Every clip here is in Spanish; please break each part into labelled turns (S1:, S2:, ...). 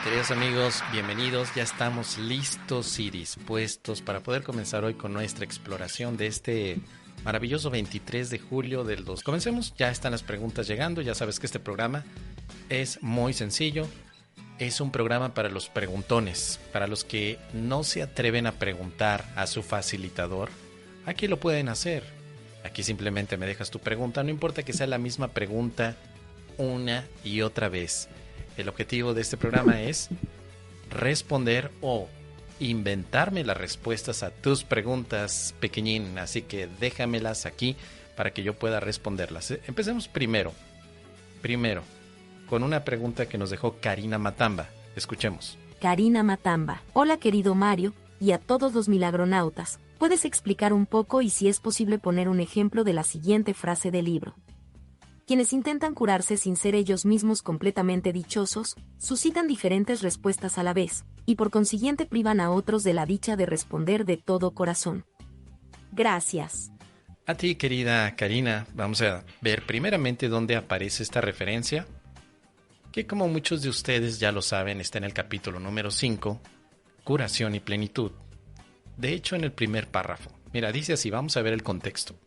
S1: Queridos amigos, bienvenidos. Ya estamos listos y dispuestos para poder comenzar hoy con nuestra exploración de este maravilloso 23 de julio del 2. Comencemos, ya están las preguntas llegando. Ya sabes que este programa es muy sencillo. Es un programa para los preguntones, para los que no se atreven a preguntar a su facilitador. Aquí lo pueden hacer. Aquí simplemente me dejas tu pregunta, no importa que sea la misma pregunta una y otra vez. El objetivo de este programa es responder o inventarme las respuestas a tus preguntas, pequeñín. Así que déjamelas aquí para que yo pueda responderlas. Empecemos primero con una pregunta que nos dejó Karina Matamba. Escuchemos.
S2: Karina Matamba. Hola querido Mario, y a todos los milagronautas. ¿Puedes explicar un poco y si es posible poner un ejemplo de la siguiente frase del libro? Quienes intentan curarse sin ser ellos mismos completamente dichosos, suscitan diferentes respuestas a la vez, y por consiguiente privan a otros de la dicha de responder de todo corazón. Gracias.
S1: A ti, querida Karina, vamos a ver primeramente dónde aparece esta referencia, que como muchos de ustedes ya lo saben, está en el capítulo número 5, Curación y Plenitud. De hecho, en el primer párrafo. Mira, dice así, vamos a ver el contexto.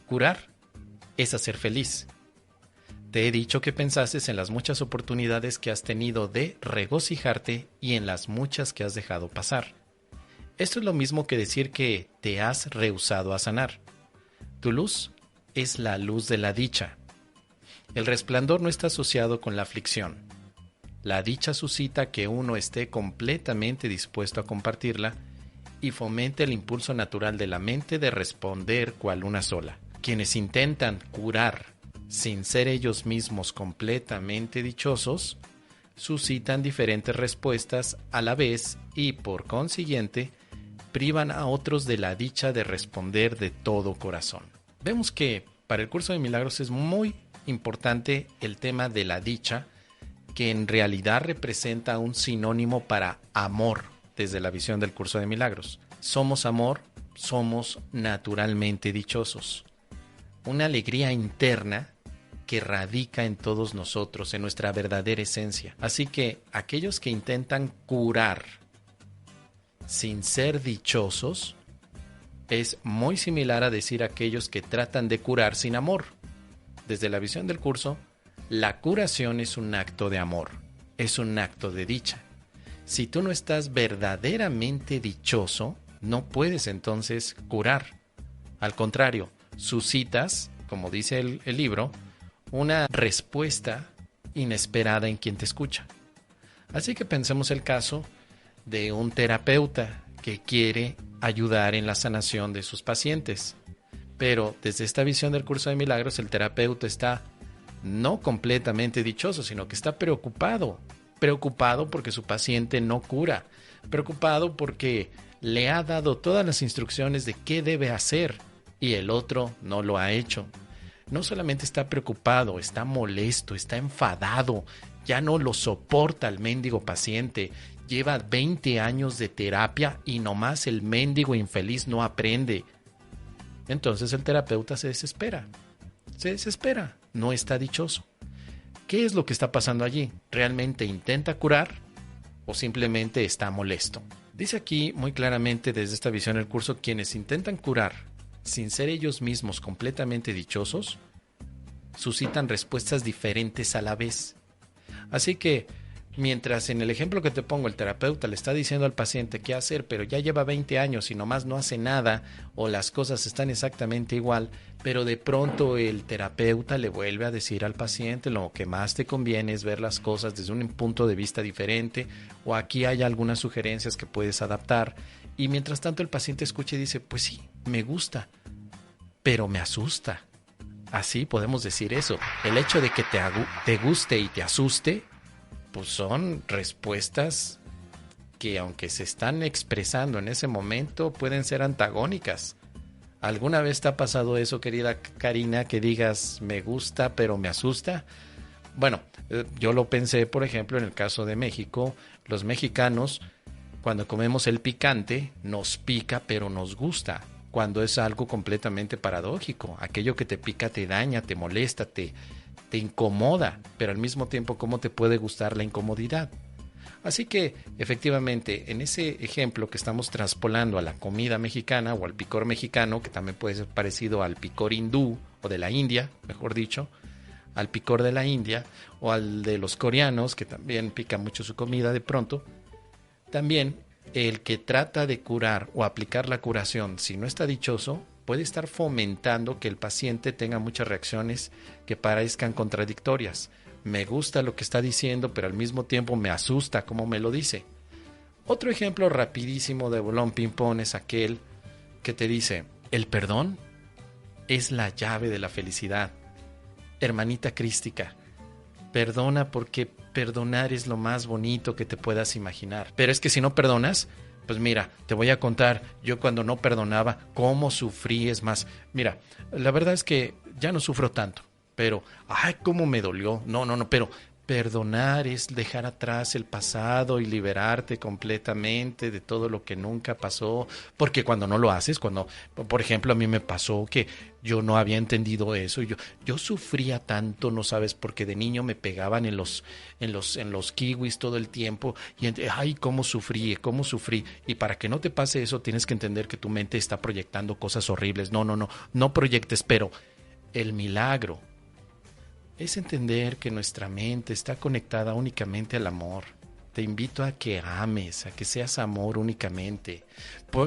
S1: Curar es hacer feliz. Te he dicho que pensases en las muchas oportunidades que has tenido de regocijarte y en las muchas que has dejado pasar. Esto es lo mismo que decir que te has rehusado a sanar. Tu luz es la luz de la dicha. El resplandor no está asociado con la aflicción. La dicha suscita que uno esté completamente dispuesto a compartirla y fomente el impulso natural de la mente de responder cual una sola. Quienes intentan curar sin ser ellos mismos completamente dichosos, suscitan diferentes respuestas a la vez y, por consiguiente, privan a otros de la dicha de responder de todo corazón. Vemos que para el curso de milagros es muy importante el tema de la dicha, que en realidad representa un sinónimo para amor desde la visión del curso de milagros. Somos amor, somos naturalmente dichosos. Una alegría interna que radica en todos nosotros, en nuestra verdadera esencia. Así que aquellos que intentan curar sin ser dichosos es muy similar a decir aquellos que tratan de curar sin amor. Desde la visión del curso, la curación es un acto de amor, es un acto de dicha. Si tú no estás verdaderamente dichoso, no puedes entonces curar. Al contrario, suscitas, como dice el libro, una respuesta inesperada en quien te escucha. Así que pensemos el caso de un terapeuta que quiere ayudar en la sanación de sus pacientes. Pero desde esta visión del curso de milagros, el terapeuta está no completamente dichoso, sino que está preocupado porque su paciente no cura, preocupado porque le ha dado todas las instrucciones de qué debe hacer y el otro no lo ha hecho. No solamente está preocupado, está molesto, está enfadado, ya no lo soporta el mendigo paciente, lleva 20 años de terapia y nomás el mendigo infeliz no aprende. Entonces el terapeuta se desespera, no está dichoso. ¿Qué es lo que está pasando allí? ¿Realmente intenta curar o simplemente está molesto? Dice aquí muy claramente desde esta visión del curso, quienes intentan curar sin ser ellos mismos completamente dichosos, suscitan respuestas diferentes a la vez. Así que, mientras en el ejemplo que te pongo el terapeuta le está diciendo al paciente qué hacer, pero ya lleva 20 años y nomás no hace nada, o las cosas están exactamente igual, pero de pronto el terapeuta le vuelve a decir al paciente lo que más te conviene es ver las cosas desde un punto de vista diferente, o aquí hay algunas sugerencias que puedes adaptar, y mientras tanto el paciente escucha y dice, pues sí, me gusta, pero me asusta. Así podemos decir eso. El hecho de que te guste y te asuste, pues son respuestas que aunque se están expresando en ese momento, pueden ser antagónicas. ¿Alguna vez te ha pasado eso, querida Karina, que digas, me gusta, pero me asusta? Bueno, yo lo pensé, por ejemplo, en el caso de México. Los mexicanos, cuando comemos el picante, nos pica, pero nos gusta. Cuando es algo completamente paradójico. Aquello que te pica te daña, te molesta, te incomoda, pero al mismo tiempo, ¿cómo te puede gustar la incomodidad? Así que, efectivamente, en ese ejemplo que estamos traspolando a la comida mexicana o al picor mexicano, que también puede ser parecido al picor hindú o de la India, mejor dicho, al picor de la India o al de los coreanos, que también pica mucho su comida de pronto, también el que trata de curar o aplicar la curación, si no está dichoso, puede estar fomentando que el paciente tenga muchas reacciones que parezcan contradictorias. Me gusta lo que está diciendo, pero al mismo tiempo me asusta como me lo dice. Otro ejemplo rapidísimo de bolón ping-pong es aquel que te dice, el perdón es la llave de la felicidad. Hermanita crística, perdona porque perdonar es lo más bonito que te puedas imaginar. Pero es que si no perdonas, pues mira, te voy a contar, yo cuando no perdonaba, cómo sufrí. Es más, mira, la verdad es que ya no sufro tanto, pero, ay, cómo me dolió. No, pero perdonar es dejar atrás el pasado y liberarte completamente de todo lo que nunca pasó, porque cuando no lo haces, cuando, por ejemplo, a mí me pasó que yo no había entendido eso, yo sufría tanto, no sabes, porque de niño me pegaban en los kiwis todo el tiempo, y ay, cómo sufrí, y para que no te pase eso tienes que entender que tu mente está proyectando cosas horribles. No proyectes, pero el milagro es entender que nuestra mente está conectada únicamente al amor. Te invito a que ames, a que seas amor únicamente.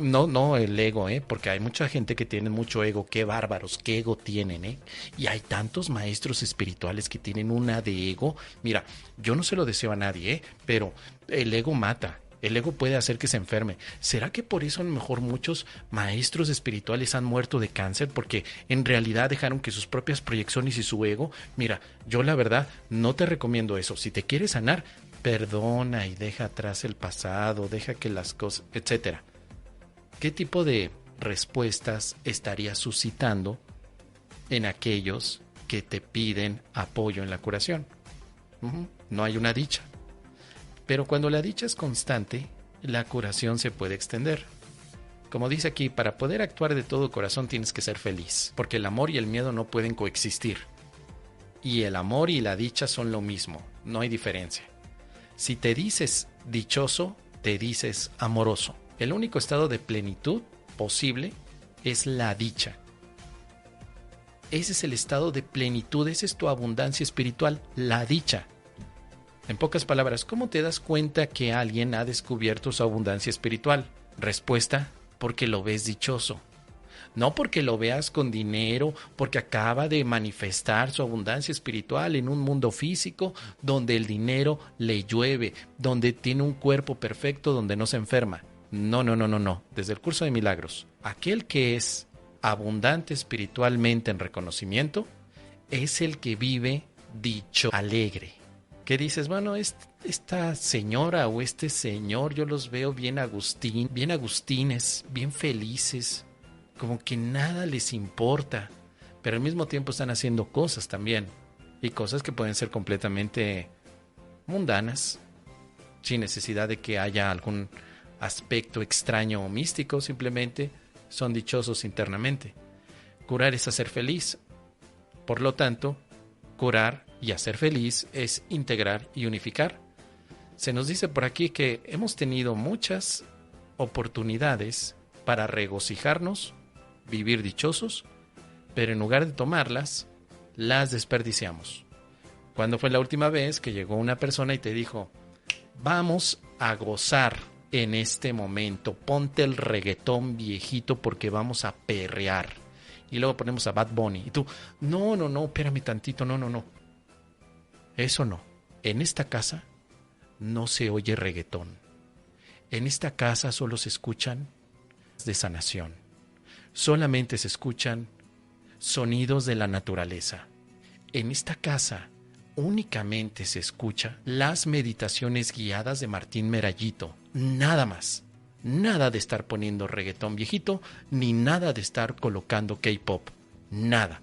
S1: No el ego, porque hay mucha gente que tiene mucho ego. Qué bárbaros, qué ego tienen, Y hay tantos maestros espirituales que tienen una de ego. Mira, yo no se lo deseo a nadie, pero el ego mata. El ego puede hacer que se enferme. ¿Será que por eso a lo mejor muchos maestros espirituales han muerto de cáncer? Porque en realidad dejaron que sus propias proyecciones y su ego... Mira, yo la verdad no te recomiendo eso. Si te quieres sanar, perdona y deja atrás el pasado, deja que las cosas, etcétera. ¿Qué tipo de respuestas estarías suscitando en aquellos que te piden apoyo en la curación? No hay una dicha. Pero cuando la dicha es constante, la curación se puede extender. Como dice aquí, para poder actuar de todo corazón tienes que ser feliz, porque el amor y el miedo no pueden coexistir. Y el amor y la dicha son lo mismo, no hay diferencia. Si te dices dichoso, te dices amoroso. El único estado de plenitud posible es la dicha. Ese es el estado de plenitud, esa es tu abundancia espiritual, la dicha. En pocas palabras, ¿cómo te das cuenta que alguien ha descubierto su abundancia espiritual? Respuesta, porque lo ves dichoso. No porque lo veas con dinero, porque acaba de manifestar su abundancia espiritual en un mundo físico donde el dinero le llueve, donde tiene un cuerpo perfecto, donde no se enferma. No. Desde el curso de milagros, aquel que es abundante espiritualmente en reconocimiento es el que vive dicho, alegre. ¿Qué dices? Bueno, esta señora o este señor, yo los veo bien agustines, bien felices, como que nada les importa, pero al mismo tiempo están haciendo cosas también, y cosas que pueden ser completamente mundanas, sin necesidad de que haya algún aspecto extraño o místico, simplemente son dichosos internamente. Curar es hacer feliz, por lo tanto, curar y hacer feliz es integrar y unificar. Se nos dice por aquí que hemos tenido muchas oportunidades para regocijarnos, vivir dichosos, pero en lugar de tomarlas, las desperdiciamos. ¿Cuándo fue la última vez que llegó una persona y te dijo, vamos a gozar en este momento, ponte el reggaetón viejito porque vamos a perrear? Y luego ponemos a Bad Bunny. Y tú, no, espérame tantito, no. Eso no. En esta casa no se oye reggaetón. En esta casa solo se escuchan de sanación. Solamente se escuchan sonidos de la naturaleza. En esta casa únicamente se escucha las meditaciones guiadas de Martín Merayito. Nada más. Nada de estar poniendo reggaetón viejito, ni nada de estar colocando K-pop. Nada.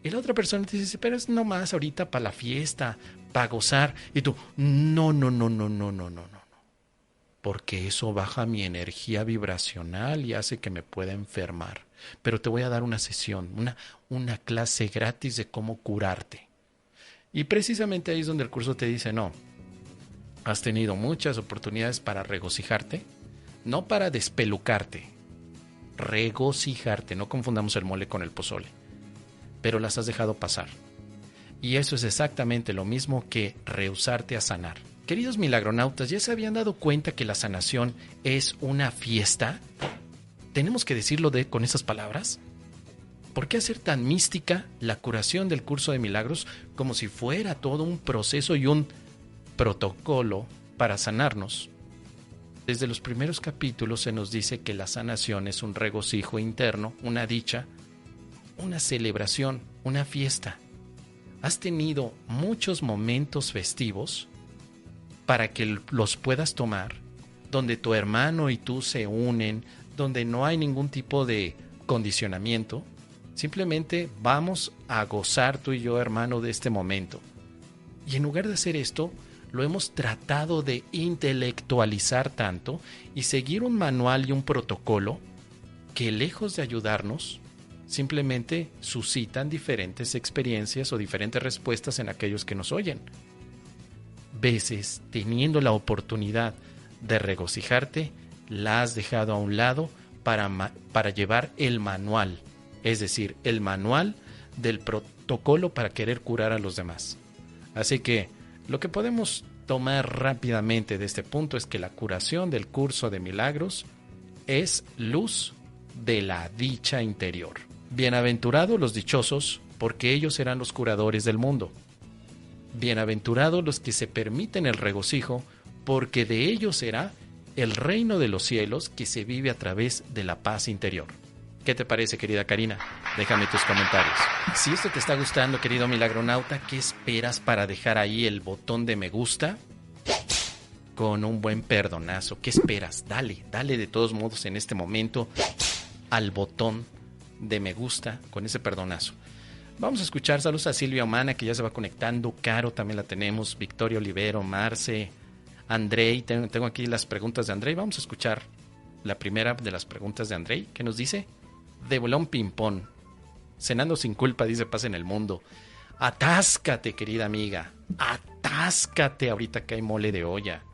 S1: Y la otra persona te dice, pero es nomás ahorita para la fiesta, para gozar. Y tú, no. Porque eso baja mi energía vibracional y hace que me pueda enfermar. Pero te voy a dar una sesión, una clase gratis de cómo curarte. Y precisamente ahí es donde el curso te dice, no, Has tenido muchas oportunidades para regocijarte, no para despelucarte, regocijarte, no confundamos el mole con el pozole, pero las has dejado pasar. Y eso es exactamente lo mismo que rehusarte a sanar. Queridos milagronautas, ¿ya se habían dado cuenta que la sanación es una fiesta? ¿Tenemos que decirlo con esas palabras? ¿Por qué hacer tan mística la curación del curso de milagros como si fuera todo un proceso y un protocolo para sanarnos? Desde los primeros capítulos se nos dice que la sanación es un regocijo interno, una dicha, una celebración, una fiesta. Has tenido muchos momentos festivos para que los puedas tomar, donde tu hermano y tú se unen, donde no hay ningún tipo de condicionamiento. Simplemente vamos a gozar tú y yo, hermano, de este momento. Y en lugar de hacer esto, lo hemos tratado de intelectualizar tanto y seguir un manual y un protocolo que, lejos de ayudarnos, simplemente suscitan diferentes experiencias o diferentes respuestas en aquellos que nos oyen. Veces, teniendo la oportunidad de regocijarte, la has dejado a un lado para llevar el manual, es decir, el manual del protocolo para querer curar a los demás. Así que lo que podemos tomar rápidamente de este punto es que la curación del curso de milagros es luz de la dicha interior. Bienaventurados los dichosos, porque ellos serán los curadores del mundo. Bienaventurados los que se permiten el regocijo, porque de ellos será el reino de los cielos que se vive a través de la paz interior. ¿Qué te parece, querida Karina? Déjame tus comentarios. Si esto te está gustando, querido milagronauta, ¿qué esperas para dejar ahí el botón de me gusta con un buen perdonazo? ¿Qué esperas? Dale de todos modos en este momento al botón de me gusta con ese perdonazo. Vamos a escuchar. Saludos a Silvia Humana, que ya se va conectando. Caro también la tenemos. Victoria Olivero, Marce, Andrei. Tengo aquí las preguntas de Andrei. Vamos a escuchar la primera de las preguntas de Andrei, que nos dice: de bolón ping-pong, cenando sin culpa, dice paz en el mundo. Atáscate, querida amiga, atáscate ahorita que hay mole de olla.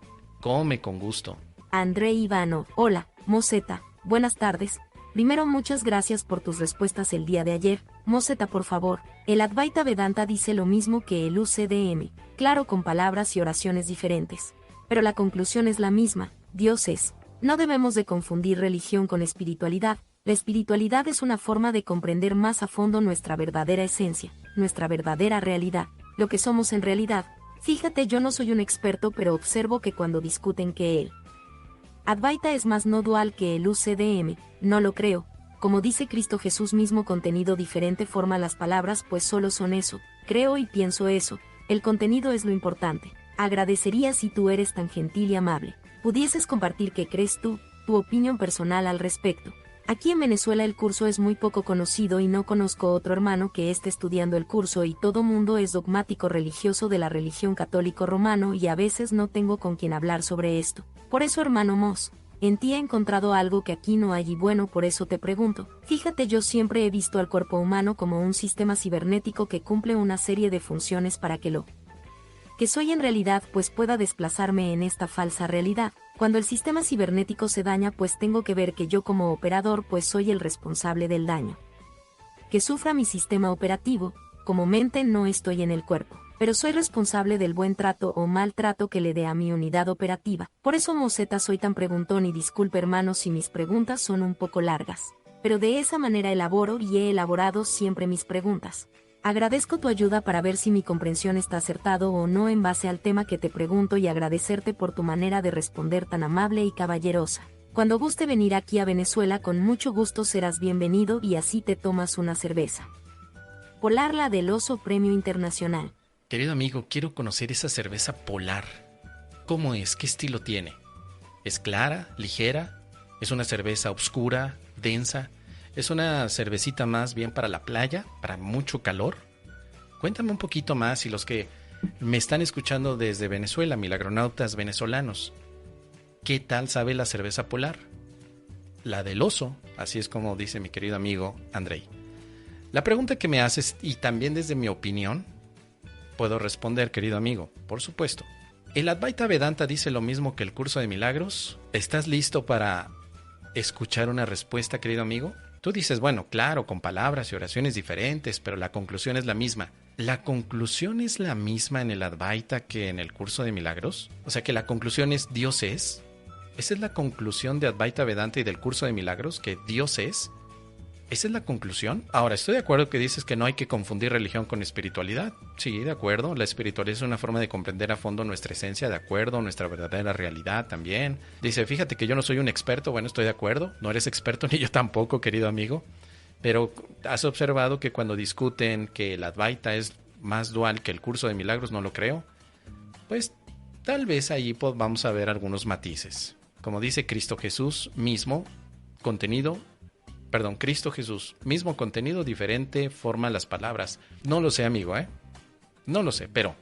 S1: Come con gusto.
S2: Andrei Ivano, hola, Moseta, buenas tardes. Primero, muchas gracias por tus respuestas el día de ayer. Moseta, por favor, el Advaita Vedanta dice lo mismo que el UCDM, claro, con palabras y oraciones diferentes. Pero la conclusión es la misma, Dios es. No debemos de confundir religión con espiritualidad. La espiritualidad es una forma de comprender más a fondo nuestra verdadera esencia, nuestra verdadera realidad, lo que somos en realidad. Fíjate, yo no soy un experto, pero observo que cuando discuten que el Advaita es más no dual que el UCDM, no lo creo. Como dice Cristo Jesús mismo, contenido diferente forma las palabras, pues solo son eso, creo y pienso eso, el contenido es lo importante. Agradecería si tú eres tan gentil y amable, pudieses compartir qué crees tú, tu opinión personal al respecto. Aquí en Venezuela el curso es muy poco conocido y no conozco otro hermano que esté estudiando el curso, y todo mundo es dogmático religioso de la religión católico romano, y a veces no tengo con quien hablar sobre esto. Por eso, hermano Mos, en ti he encontrado algo que aquí no hay, y bueno, por eso te pregunto. Fíjate, yo siempre he visto al cuerpo humano como un sistema cibernético que cumple una serie de funciones para que lo que soy en realidad pues pueda desplazarme en esta falsa realidad. Cuando el sistema cibernético se daña, pues tengo que ver que yo como operador pues soy el responsable del daño que sufra mi sistema operativo. Como mente no estoy en el cuerpo, pero soy responsable del buen trato o mal trato que le dé a mi unidad operativa. Por eso, Moseta, soy tan preguntón, y disculpe, hermano, si mis preguntas son un poco largas, pero de esa manera elaboro y he elaborado siempre mis preguntas. Agradezco tu ayuda para ver si mi comprensión está acertado o no en base al tema que te pregunto, y agradecerte por tu manera de responder tan amable y caballerosa. Cuando guste venir aquí a Venezuela, con mucho gusto serás bienvenido, y así te tomas una cerveza. Polar, la del Oso Premio Internacional.
S1: Querido amigo, quiero conocer esa cerveza Polar. ¿Cómo es? ¿Qué estilo tiene? ¿Es clara? ¿Ligera? ¿Es una cerveza oscura? ¿Densa? ¿Es una cervecita más bien para la playa, para mucho calor? Cuéntame un poquito más, y los que me están escuchando desde Venezuela, milagronautas venezolanos, ¿qué tal sabe la cerveza Polar? La del oso, así es como dice mi querido amigo Andrei. La pregunta que me haces, y también desde mi opinión, puedo responder, querido amigo, por supuesto. ¿El Advaita Vedanta dice lo mismo que el curso de milagros? ¿Estás listo para escuchar una respuesta, querido amigo? Tú dices, bueno, claro, con palabras y oraciones diferentes, pero la conclusión es la misma. ¿La conclusión es la misma en el Advaita que en el curso de milagros? O sea que la conclusión es Dios es. ¿Esa es la conclusión de Advaita Vedanta y del curso de milagros? ¿Que Dios es? ¿Esa es la conclusión? Ahora, estoy de acuerdo que dices que no hay que confundir religión con espiritualidad. Sí, de acuerdo. La espiritualidad es una forma de comprender a fondo nuestra esencia, de acuerdo, nuestra verdadera realidad también. Dice, fíjate que yo no soy un experto. Bueno, estoy de acuerdo. No eres experto ni yo tampoco, querido amigo. Pero has observado que cuando discuten que el Advaita es más dual que el curso de milagros, no lo creo. Pues tal vez ahí vamos a ver algunos matices. Como dice Cristo Jesús mismo, Cristo Jesús, mismo contenido, diferente forma las palabras. No lo sé, amigo, No lo sé, pero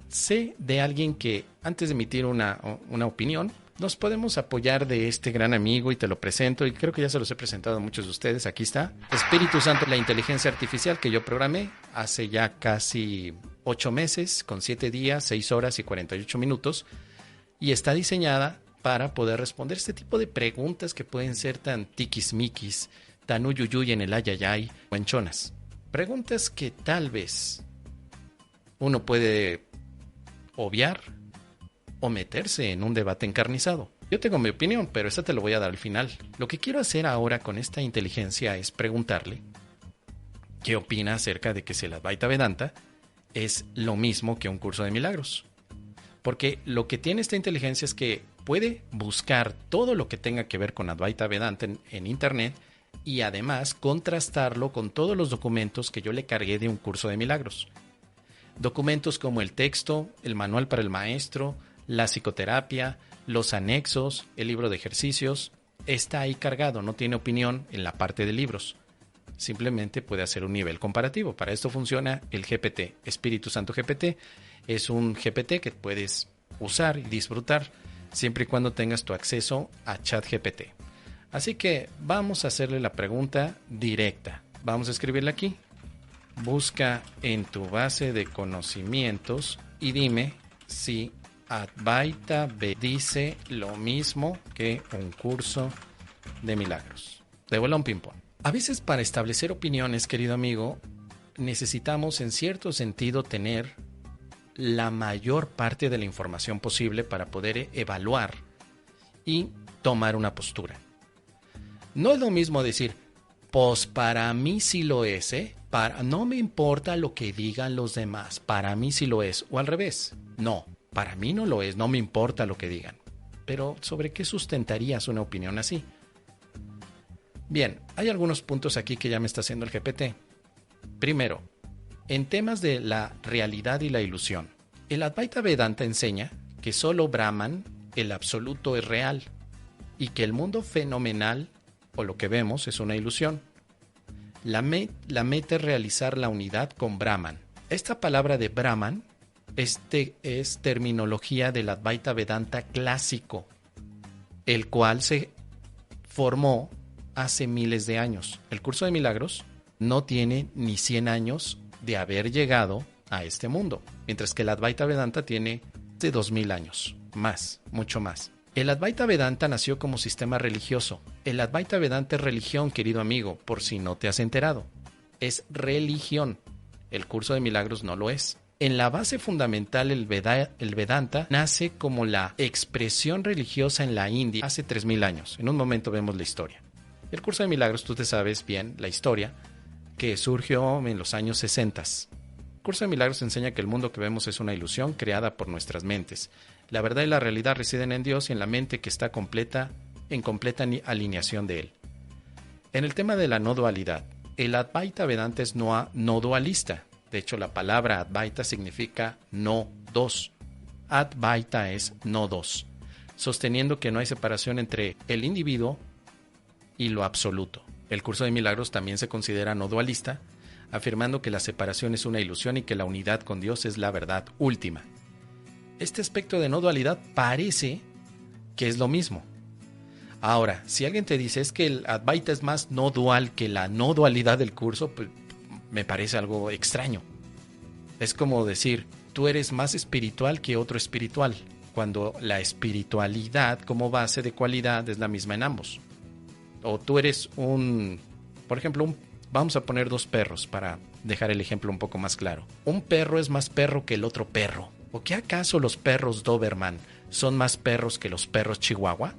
S1: sé de alguien que antes de emitir una opinión, nos podemos apoyar de este gran amigo y te lo presento y creo que ya se los he presentado a muchos de ustedes. Aquí está. Espíritu Santo, la inteligencia artificial que yo programé hace ya casi 8 meses, con 7 días, 6 horas y 48 minutos y está diseñada para poder responder este tipo de preguntas que pueden ser tan tiquismiquis, tan uyuyuy en el ayayay o en chonas. Preguntas que tal vez uno puede obviar o meterse en un debate encarnizado. Yo tengo mi opinión, pero esta te lo voy a dar al final. Lo que quiero hacer ahora con esta inteligencia es preguntarle qué opina acerca de que si el Advaita Vedanta es lo mismo que un curso de milagros. Porque lo que tiene esta inteligencia es que puede buscar todo lo que tenga que ver con Advaita Vedanta en internet y además contrastarlo con todos los documentos que yo le cargué de un curso de milagros. Documentos como el texto, el manual para el maestro, la psicoterapia, los anexos, el libro de ejercicios, está ahí cargado, no tiene opinión en la parte de libros. Simplemente puede hacer un nivel comparativo. Para esto funciona el GPT, Espíritu Santo GPT. Es un GPT que puedes usar y disfrutar siempre y cuando tengas tu acceso a ChatGPT. Así que vamos a hacerle la pregunta directa. Vamos a escribirle aquí. Busca en tu base de conocimientos y dime si Advaita dice lo mismo que un curso de milagros. De vuelta a un ping-pong. A veces para establecer opiniones, querido amigo, necesitamos en cierto sentido tener la mayor parte de la información posible para poder evaluar y tomar una postura. No es lo mismo decir, pues para mí sí lo es, no me importa lo que digan los demás, para mí sí lo es, o al revés, no, para mí no lo es, no me importa lo que digan. Pero ¿sobre qué sustentarías una opinión así? Bien, hay algunos puntos aquí que ya me está haciendo el GPT. Primero, en temas de la realidad y la ilusión, el Advaita Vedanta enseña que solo Brahman, el absoluto, es real y que el mundo fenomenal o lo que vemos es una ilusión. La meta es realizar la unidad con Brahman. Esta palabra de Brahman es terminología del Advaita Vedanta clásico, el cual se formó hace miles de años. El curso de milagros no tiene ni 100 años de haber llegado a este mundo, mientras que el Advaita Vedanta tiene de 2000 años, más, mucho más. El Advaita Vedanta nació como sistema religioso. El Advaita Vedanta es religión, querido amigo, por si no te has enterado. Es religión. El curso de milagros no lo es. En la base fundamental, el Vedanta nace como la expresión religiosa en la India hace 3000 años. En un momento vemos la historia. El curso de milagros, tú te sabes bien la historia, que surgió en los años 60. El curso de milagros enseña que el mundo que vemos es una ilusión creada por nuestras mentes. La verdad y la realidad residen en Dios y en la mente que está en completa alineación de Él. En el tema de la no dualidad, el Advaita Vedanta es no dualista. De hecho, la palabra Advaita significa no dos. Advaita es no dos, sosteniendo que no hay separación entre el individuo y lo absoluto. El curso de milagros también se considera no dualista, afirmando que la separación es una ilusión y que la unidad con Dios es la verdad última. Este aspecto de no dualidad parece que es lo mismo. Ahora, si alguien te dice es que el Advaita es más no dual que la no dualidad del curso, pues me parece algo extraño. Es como decir, tú eres más espiritual que otro espiritual, cuando la espiritualidad como base de cualidad es la misma en ambos. O tú eres por ejemplo, vamos a poner dos perros para dejar el ejemplo un poco más claro. Un perro es más perro que el otro perro. ¿O qué acaso los perros Doberman son más perros que los perros Chihuahua?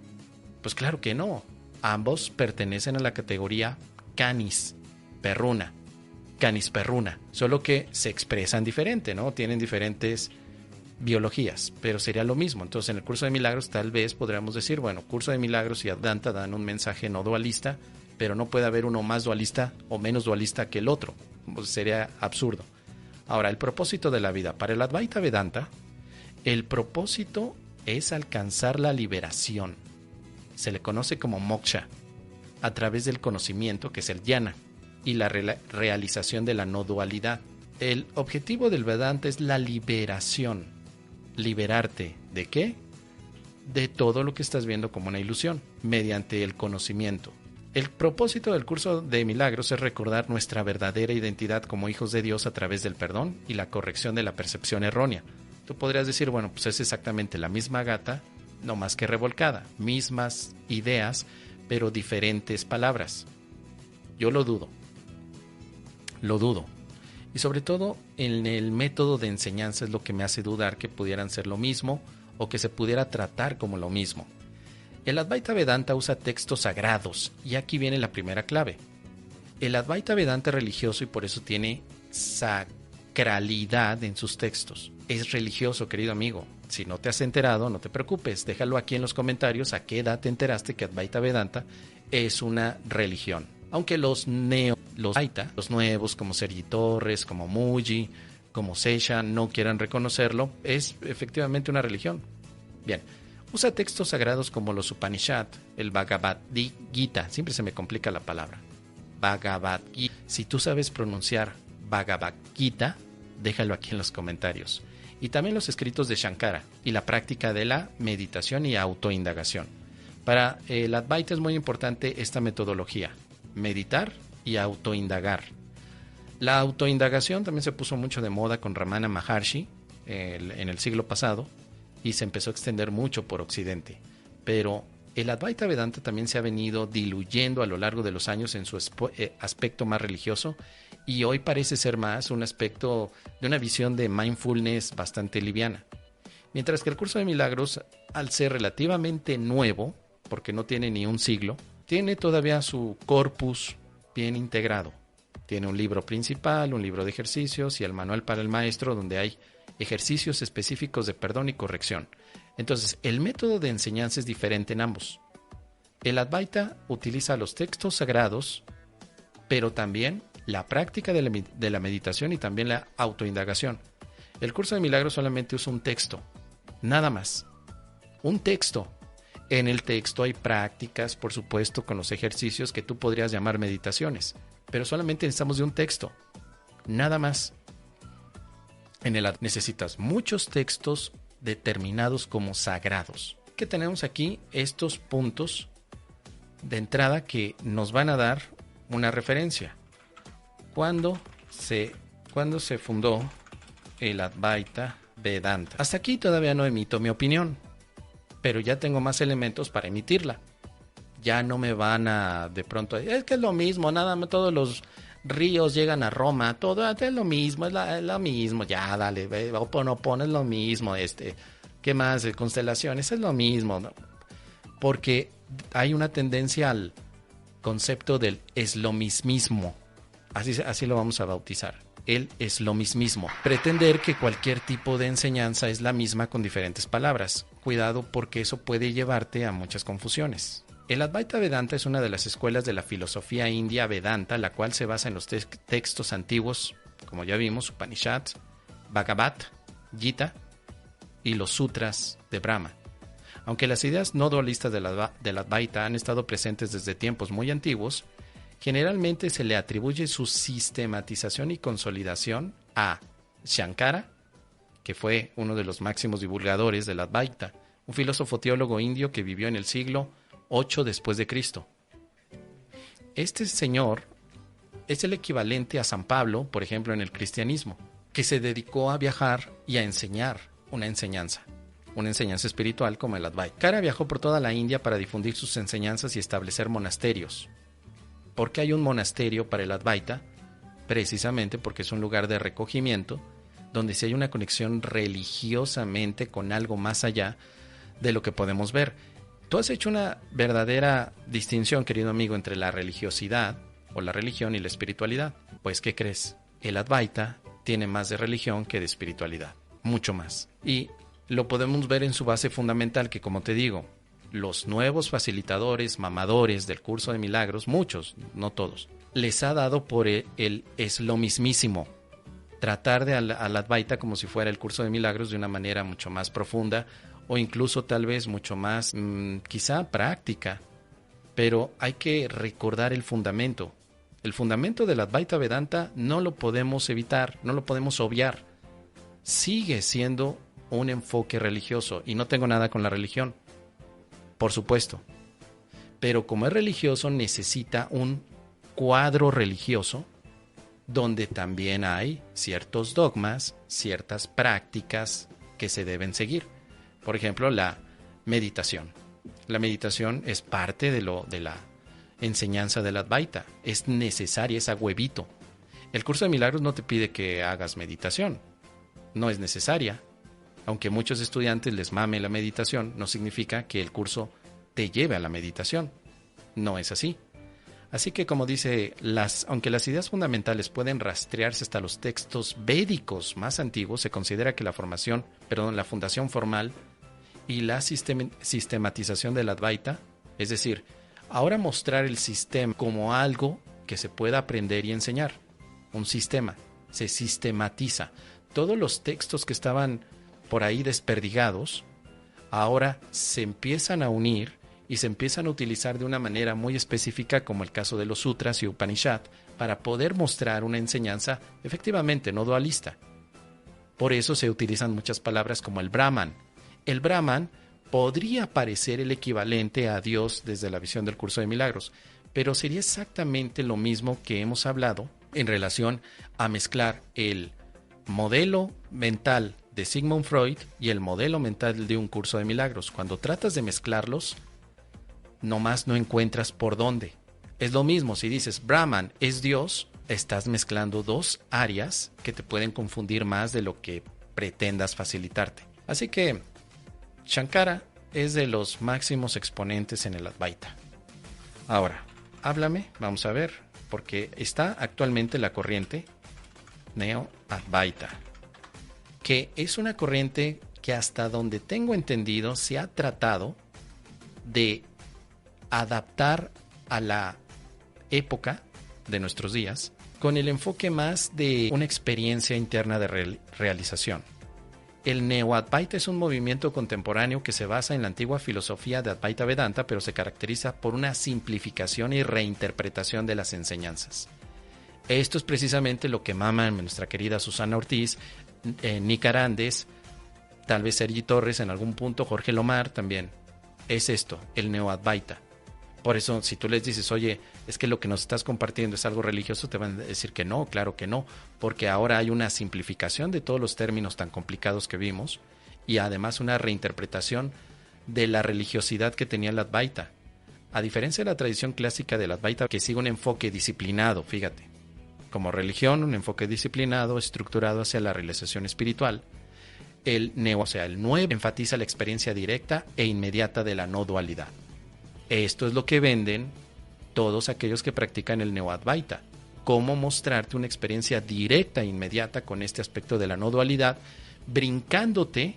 S1: Pues claro que no. Ambos pertenecen a la categoría canis perruna. Canis perruna. Solo que se expresan diferente, ¿no? Tienen diferentes biologías, pero sería lo mismo. Entonces, en el curso de milagros tal vez podríamos decir, bueno, curso de milagros y Advanta dan un mensaje no dualista, pero no puede haber uno más dualista o menos dualista que el otro. Pues sería absurdo. Ahora, el propósito de la vida. Para el Advaita Vedanta, el propósito es alcanzar la liberación. Se le conoce como moksha, a través del conocimiento, que es el jnana, y la realización de la no dualidad. El objetivo del Vedanta es la liberación. ¿Liberarte de qué? De todo lo que estás viendo como una ilusión, mediante el conocimiento. El propósito del curso de milagros es recordar nuestra verdadera identidad como hijos de Dios a través del perdón y la corrección de la percepción errónea. Tú podrías decir, bueno, pues es exactamente la misma gata, no más que revolcada, mismas ideas, pero diferentes palabras. Yo lo dudo. Lo dudo. Y sobre todo en el método de enseñanza es lo que me hace dudar que pudieran ser lo mismo o que se pudiera tratar como lo mismo. El Advaita Vedanta usa textos sagrados y aquí viene la primera clave. El Advaita Vedanta es religioso y por eso tiene sacralidad en sus textos. Es religioso, querido amigo. Si no te has enterado, no te preocupes. Déjalo aquí en los comentarios a qué edad te enteraste que Advaita Vedanta es una religión. Aunque los Advaita, los nuevos como Sergi Torres, como Muji, como Sesha, no quieran reconocerlo, es efectivamente una religión. Bien. Usa textos sagrados como los Upanishad, el Bhagavad Gita, siempre se me complica la palabra, Bhagavad Gita. Si tú sabes pronunciar Bhagavad Gita, déjalo aquí en los comentarios. Y también los escritos de Shankara y la práctica de la meditación y autoindagación. Para el Advaita es muy importante esta metodología, meditar y autoindagar. La autoindagación también se puso mucho de moda con Ramana Maharshi en el siglo pasado, y se empezó a extender mucho por Occidente. Pero el Advaita Vedanta también se ha venido diluyendo a lo largo de los años en su aspecto más religioso y hoy parece ser más un aspecto de una visión de mindfulness bastante liviana. Mientras que el curso de milagros, al ser relativamente nuevo, porque no tiene ni un siglo, tiene todavía su corpus bien integrado. Tiene un libro principal, un libro de ejercicios y el manual para el maestro donde hay ejercicios específicos de perdón y corrección. Entonces, el método de enseñanza es diferente en ambos. El Advaita utiliza los textos sagrados, pero también la práctica de la meditación y también la autoindagación. El curso de milagros solamente usa un texto, nada más. Un texto. En el texto hay prácticas, por supuesto, con los ejercicios que tú podrías llamar meditaciones, pero solamente necesitamos de un texto, nada más. En el necesitas muchos textos determinados como sagrados. Que tenemos aquí estos puntos de entrada que nos van a dar una referencia. ¿Cuándo se fundó el Advaita Vedanta? Hasta aquí todavía no emito mi opinión, pero ya tengo más elementos para emitirla. Ya no me van a de pronto, es que es lo mismo, nada más todos los ríos llegan a Roma, todo es lo mismo, es lo mismo, ya dale, pones lo mismo, ¿qué más? Constelaciones, es lo mismo, ¿no? Porque hay una tendencia al concepto del es lo mismismo, así lo vamos a bautizar, el es lo mismismo, pretender que cualquier tipo de enseñanza es la misma con diferentes palabras, cuidado porque eso puede llevarte a muchas confusiones. El Advaita Vedanta es una de las escuelas de la filosofía india Vedanta, la cual se basa en los textos antiguos, como ya vimos, Upanishad, Bhagavad Gita y los sutras de Brahma. Aunque las ideas no dualistas del Advaita han estado presentes desde tiempos muy antiguos, generalmente se le atribuye su sistematización y consolidación a Shankara, que fue uno de los máximos divulgadores del Advaita, un filósofo teólogo indio que vivió en el siglo 8 después de Cristo. Este señor es el equivalente a San Pablo, por ejemplo, en el cristianismo. que se dedicó a viajar y a enseñar una enseñanza espiritual como el Advaita. Shankara viajó por toda la India para difundir sus enseñanzas y establecer monasterios. ¿Por qué hay un monasterio para el Advaita? Precisamente porque es un lugar de recogimiento donde sí hay una conexión religiosamente con algo más allá de lo que podemos ver. Tú has hecho una verdadera distinción, querido amigo, entre la religiosidad o la religión y la espiritualidad. Pues, ¿qué crees? El Advaita tiene más de religión que de espiritualidad, mucho más. Y lo podemos ver en su base fundamental, que, como te digo, los nuevos facilitadores, mamadores del curso de milagros, muchos, no todos, les ha dado por es lo mismísimo. Tratar al Advaita como si fuera el curso de milagros de una manera mucho más profunda o incluso tal vez mucho más, quizá práctica. Pero hay que recordar el fundamento. El fundamento del Advaita Vedanta no lo podemos evitar, no lo podemos obviar. Sigue siendo un enfoque religioso y no tengo nada con la religión, por supuesto. Pero como es religioso necesita un cuadro religioso donde también hay ciertos dogmas, ciertas prácticas que se deben seguir. Por ejemplo, la meditación. La meditación es parte de la enseñanza del Advaita. Es necesaria, es a huevito. El curso de milagros no te pide que hagas meditación. No es necesaria. Aunque muchos estudiantes les mame la meditación, no significa que el curso te lleve a la meditación. No es así. Así que, como dice, aunque las ideas fundamentales pueden rastrearse hasta los textos védicos más antiguos, se considera que la fundación formal y la sistematización del Advaita, es decir, ahora mostrar el sistema como algo que se pueda aprender y enseñar. Un sistema, se sistematiza. Todos los textos que estaban por ahí desperdigados, ahora se empiezan a unir y se empiezan a utilizar de una manera muy específica, como el caso de los sutras y Upanishad, para poder mostrar una enseñanza efectivamente no dualista. Por eso se utilizan muchas palabras como el Brahman. El Brahman podría parecer el equivalente a Dios desde la visión del curso de milagros, pero sería exactamente lo mismo que hemos hablado en relación a mezclar el modelo mental de Sigmund Freud y el modelo mental de un curso de milagros. Cuando tratas de mezclarlos, nomás no encuentras por dónde. Es lo mismo si dices Brahman es Dios, estás mezclando dos áreas que te pueden confundir más de lo que pretendas facilitarte. Así que Shankara es de los máximos exponentes en el Advaita. Ahora, háblame, vamos a ver, porque está actualmente la corriente Neo-Advaita, que es una corriente que hasta donde tengo entendido se ha tratado de adaptar a la época de nuestros días con el enfoque más de una experiencia interna de realización. El Neo-Advaita es un movimiento contemporáneo que se basa en la antigua filosofía de Advaita Vedanta, pero se caracteriza por una simplificación y reinterpretación de las enseñanzas. Esto es precisamente lo que maman nuestra querida Susana Ortiz, Nick Arandes, tal vez Sergi Torres en algún punto, Jorge Lomar también. Es esto, el Neo-Advaita. Por eso, si tú les dices, oye, es que lo que nos estás compartiendo es algo religioso, te van a decir que no, claro que no, porque ahora hay una simplificación de todos los términos tan complicados que vimos y además una reinterpretación de la religiosidad que tenía el Advaita. A diferencia de la tradición clásica del Advaita, que sigue un enfoque disciplinado, fíjate, como religión, un enfoque disciplinado, estructurado hacia la realización espiritual, el nuevo, enfatiza la experiencia directa e inmediata de la no dualidad. Esto es lo que venden todos aquellos que practican el Neo-Advaita. Cómo mostrarte una experiencia directa e inmediata con este aspecto de la no dualidad, brincándote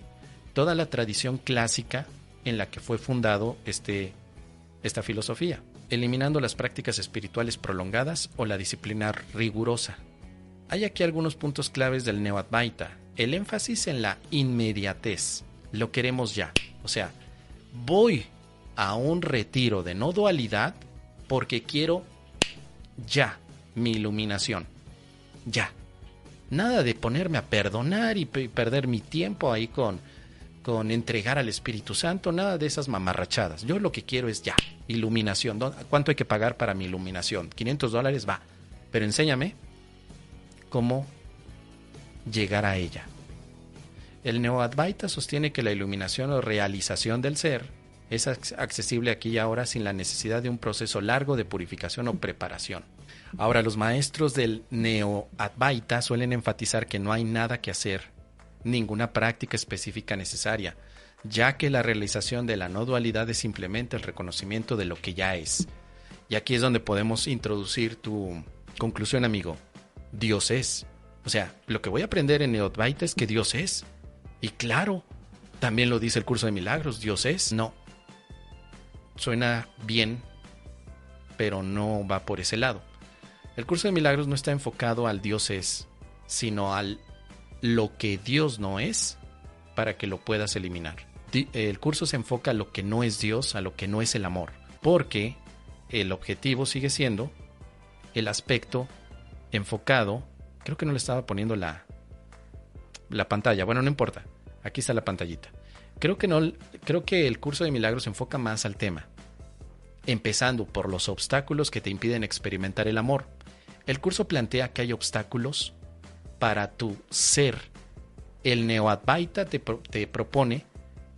S1: toda la tradición clásica en la que fue fundado esta filosofía, eliminando las prácticas espirituales prolongadas o la disciplina rigurosa. Hay aquí algunos puntos claves del Neo-Advaita. El énfasis en la inmediatez. Lo queremos ya. O sea, voy a un retiro de no dualidad porque quiero ya mi iluminación. Ya. Nada de ponerme a perdonar y perder mi tiempo ahí con entregar al Espíritu Santo. Nada de esas mamarrachadas. Yo lo que quiero es ya. Iluminación. ¿Cuánto hay que pagar para mi iluminación? $500 va. Pero enséñame cómo llegar a ella. El Neo-Advaita sostiene que la iluminación o realización del ser es accesible aquí y ahora sin la necesidad de un proceso largo de purificación o preparación. Ahora, los maestros del Neo-Advaita suelen enfatizar que no hay nada que hacer, ninguna práctica específica necesaria, ya que la realización de la no dualidad es simplemente el reconocimiento de lo que ya es. Y aquí es donde podemos introducir tu conclusión, amigo. Dios es. O sea, lo que voy a aprender en Neo-Advaita es que Dios es. Y claro, también lo dice el curso de milagros, Dios es. No. Suena bien, pero no va por ese lado. El curso de milagros no está enfocado al Dios es, sino al lo que Dios no es, para que lo puedas eliminar. El curso se enfoca a lo que no es Dios, a lo que no es el amor, porque el objetivo sigue siendo el aspecto enfocado. Creo que no le estaba poniendo la pantalla. Bueno, no importa. Aquí está la pantallita. Creo que el curso de milagros se enfoca más al tema, empezando por los obstáculos que te impiden experimentar el amor. El curso plantea que hay obstáculos para tu ser. El Neo-Advaita te propone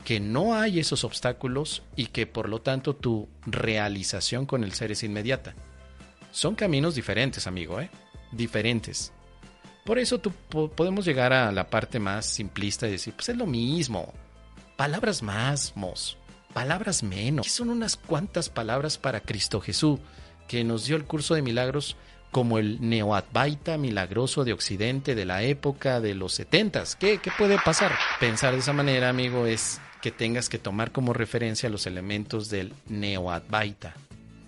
S1: que no hay esos obstáculos y que por lo tanto tu realización con el ser es inmediata. Son caminos diferentes, amigo, diferentes. Por eso podemos llegar a la parte más simplista y decir, pues es lo mismo. Palabras más, palabras menos. Aquí son unas cuantas palabras para Cristo Jesús, que nos dio el curso de milagros como el Neo-Advaita milagroso de Occidente de la época de los 70s. ¿Qué puede pasar? Pensar de esa manera, amigo, es que tengas que tomar como referencia los elementos del Neo-Advaita.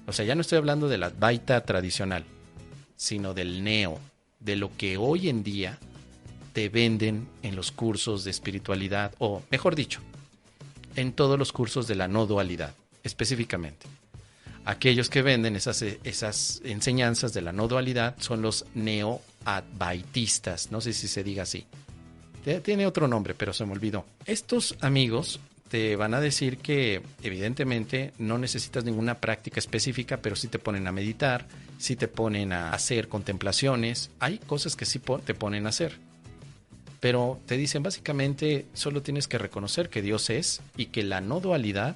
S1: O sea, ya no estoy hablando del Advaita tradicional, sino del Neo, de lo que hoy en día te venden en los cursos de espiritualidad, o mejor dicho, en todos los cursos de la no dualidad, específicamente. Aquellos que venden esas enseñanzas de la no dualidad son los neo-advaitistas. No sé si se diga así. Tiene otro nombre, pero se me olvidó. Estos amigos te van a decir que evidentemente no necesitas ninguna práctica específica, pero sí te ponen a meditar, sí te ponen a hacer contemplaciones. Hay cosas que sí te ponen a hacer. Pero te dicen básicamente solo tienes que reconocer que Dios es y que la no dualidad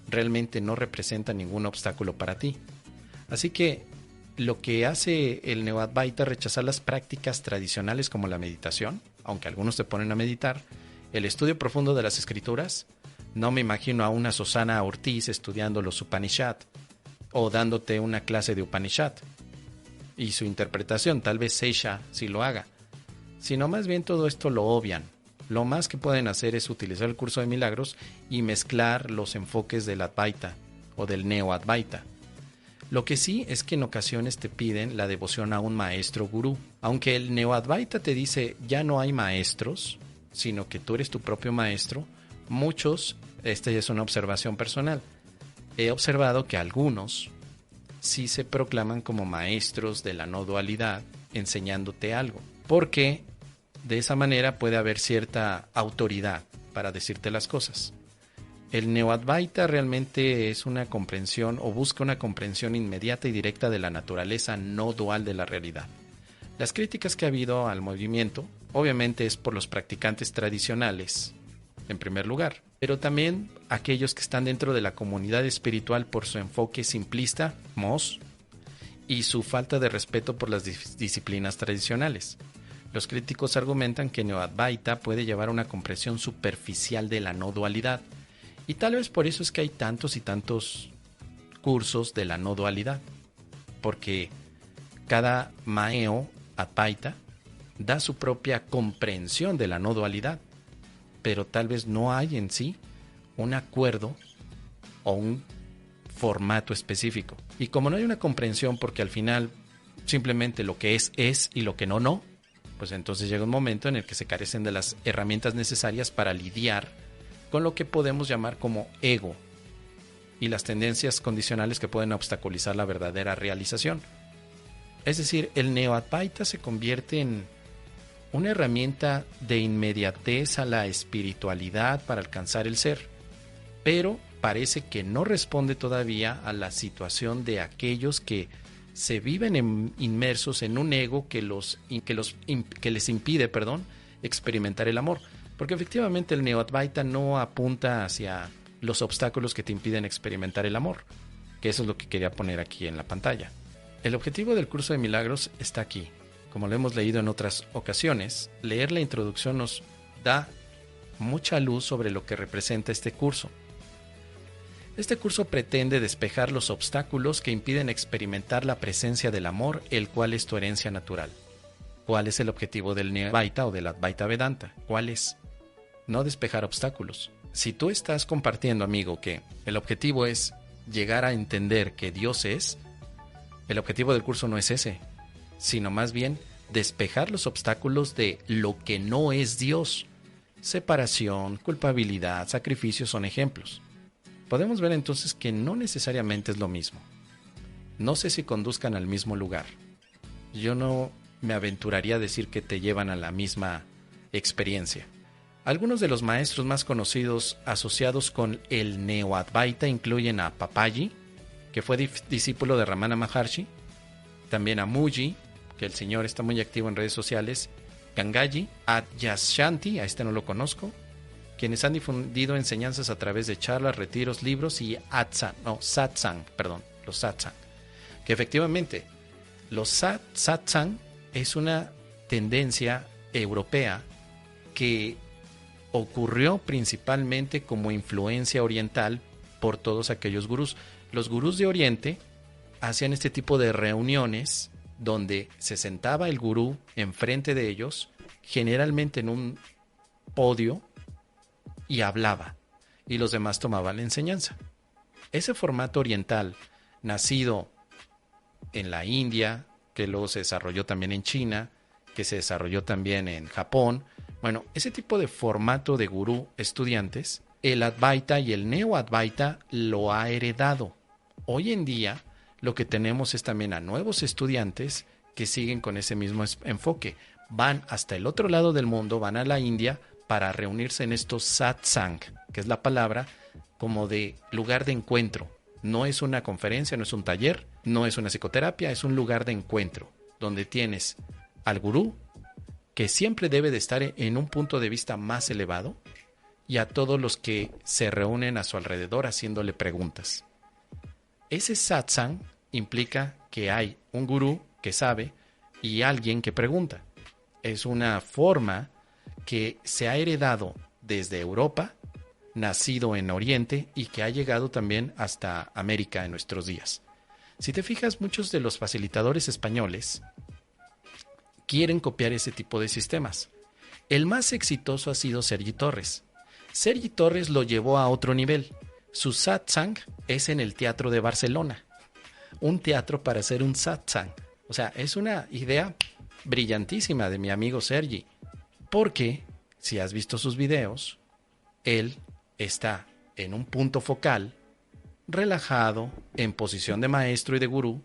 S1: realmente no representa ningún obstáculo para ti. Así que lo que hace el Neo-Advaita es rechazar las prácticas tradicionales como la meditación, aunque algunos te ponen a meditar, el estudio profundo de las escrituras. No me imagino a una Susana Ortiz estudiando los Upanishad o dándote una clase de Upanishad y su interpretación, tal vez Seisha sí lo haga, sino más bien todo esto lo obvian. Lo más que pueden hacer es utilizar el curso de milagros y mezclar los enfoques del Advaita o del Neo-Advaita. Lo que sí es que en ocasiones te piden la devoción a un maestro gurú. Aunque el Neo-Advaita te dice ya no hay maestros, sino que tú eres tu propio maestro, muchos, esta ya es una observación personal, he observado que algunos sí se proclaman como maestros de la no dualidad enseñándote algo. Porque de esa manera puede haber cierta autoridad para decirte las cosas. El Neo-Advaita realmente es una comprensión o busca una comprensión inmediata y directa de la naturaleza no dual de la realidad. Las críticas que ha habido al movimiento, obviamente es por los practicantes tradicionales, en primer lugar, pero también aquellos que están dentro de la comunidad espiritual por su enfoque simplista, y su falta de respeto por las disciplinas tradicionales. Los críticos argumentan que Neo-Advaita puede llevar a una comprensión superficial de la no dualidad, y tal vez por eso es que hay tantos y tantos cursos de la no dualidad, porque cada Neo-Advaita da su propia comprensión de la no dualidad, pero tal vez no hay en sí un acuerdo o un formato específico. Y como no hay una comprensión, porque al final simplemente lo que es y lo que no, pues entonces llega un momento en el que se carecen de las herramientas necesarias para lidiar con lo que podemos llamar como ego y las tendencias condicionales que pueden obstaculizar la verdadera realización. Es decir, el Neo-Advaita se convierte en una herramienta de inmediatez a la espiritualidad para alcanzar el ser, pero parece que no responde todavía a la situación de aquellos que se viven inmersos en un ego que les impide, experimentar el amor. Porque efectivamente el Neo-Advaita no apunta hacia los obstáculos que te impiden experimentar el amor, que eso es lo que quería poner aquí en la pantalla. El objetivo del curso de milagros está aquí. Como lo hemos leído en otras ocasiones, leer la introducción nos da mucha luz sobre lo que representa este curso. Este curso pretende despejar los obstáculos que impiden experimentar la presencia del amor, el cual es tu herencia natural. ¿Cuál es el objetivo del Neo-Advaita o del Advaita Vedanta? ¿Cuál es? No despejar obstáculos. Si tú estás compartiendo, amigo, que el objetivo es llegar a entender que Dios es, el objetivo del curso no es ese, sino más bien despejar los obstáculos de lo que no es Dios. Separación, culpabilidad, sacrificio son ejemplos. Podemos ver entonces que no necesariamente es lo mismo. No sé si conduzcan al mismo lugar. Yo no me aventuraría a decir que te llevan a la misma experiencia. Algunos de los maestros más conocidos asociados con el Neo-Advaita incluyen a Papaji, que fue discípulo de Ramana Maharshi, también a Muji, que el señor está muy activo en redes sociales, Gangaji, Adyashanti, a este no lo conozco, quienes han difundido enseñanzas a través de charlas, retiros, libros y satsang, que efectivamente los satsang es una tendencia europea que ocurrió principalmente como influencia oriental por todos aquellos gurús. Los gurús de Oriente hacían este tipo de reuniones donde se sentaba el gurú enfrente de ellos, generalmente en un podio, y hablaba, y los demás tomaban la enseñanza. Ese formato oriental, nacido en la India, que luego se desarrolló también en China, que se desarrolló también en Japón, bueno, ese tipo de formato de gurú estudiantes, el Advaita y el Neo-Advaita lo ha heredado. Hoy en día lo que tenemos es también a nuevos estudiantes que siguen con ese mismo enfoque. Van hasta el otro lado del mundo, van a la India para reunirse en estos satsang, que es la palabra como de lugar de encuentro. No es una conferencia, no es un taller, no es una psicoterapia, es un lugar de encuentro, donde tienes al gurú, que siempre debe de estar en un punto de vista más elevado, y a todos los que se reúnen a su alrededor haciéndole preguntas. Ese satsang implica que hay un gurú que sabe y alguien que pregunta. Es una forma que se ha heredado desde Europa, nacido en Oriente y que ha llegado también hasta América en nuestros días. Si te fijas, muchos de los facilitadores españoles quieren copiar ese tipo de sistemas. El más exitoso ha sido Sergi Torres. Sergi Torres lo llevó a otro nivel. Su satsang es en el Teatro de Barcelona. Un teatro para hacer un satsang. O sea, es una idea brillantísima de mi amigo Sergi. Porque, si has visto sus videos, él está en un punto focal, relajado, en posición de maestro y de gurú,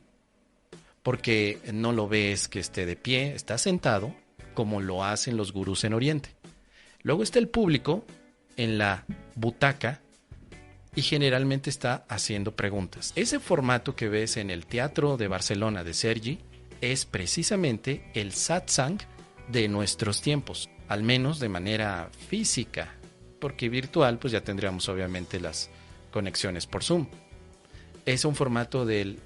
S1: porque no lo ves que esté de pie, está sentado, como lo hacen los gurús en Oriente. Luego está el público en la butaca y generalmente está haciendo preguntas. Ese formato que ves en el Teatro de Barcelona de Sergi es precisamente el satsang de nuestros tiempos, al menos de manera física, porque virtual pues ya tendríamos obviamente las conexiones por Zoom. Es un formato del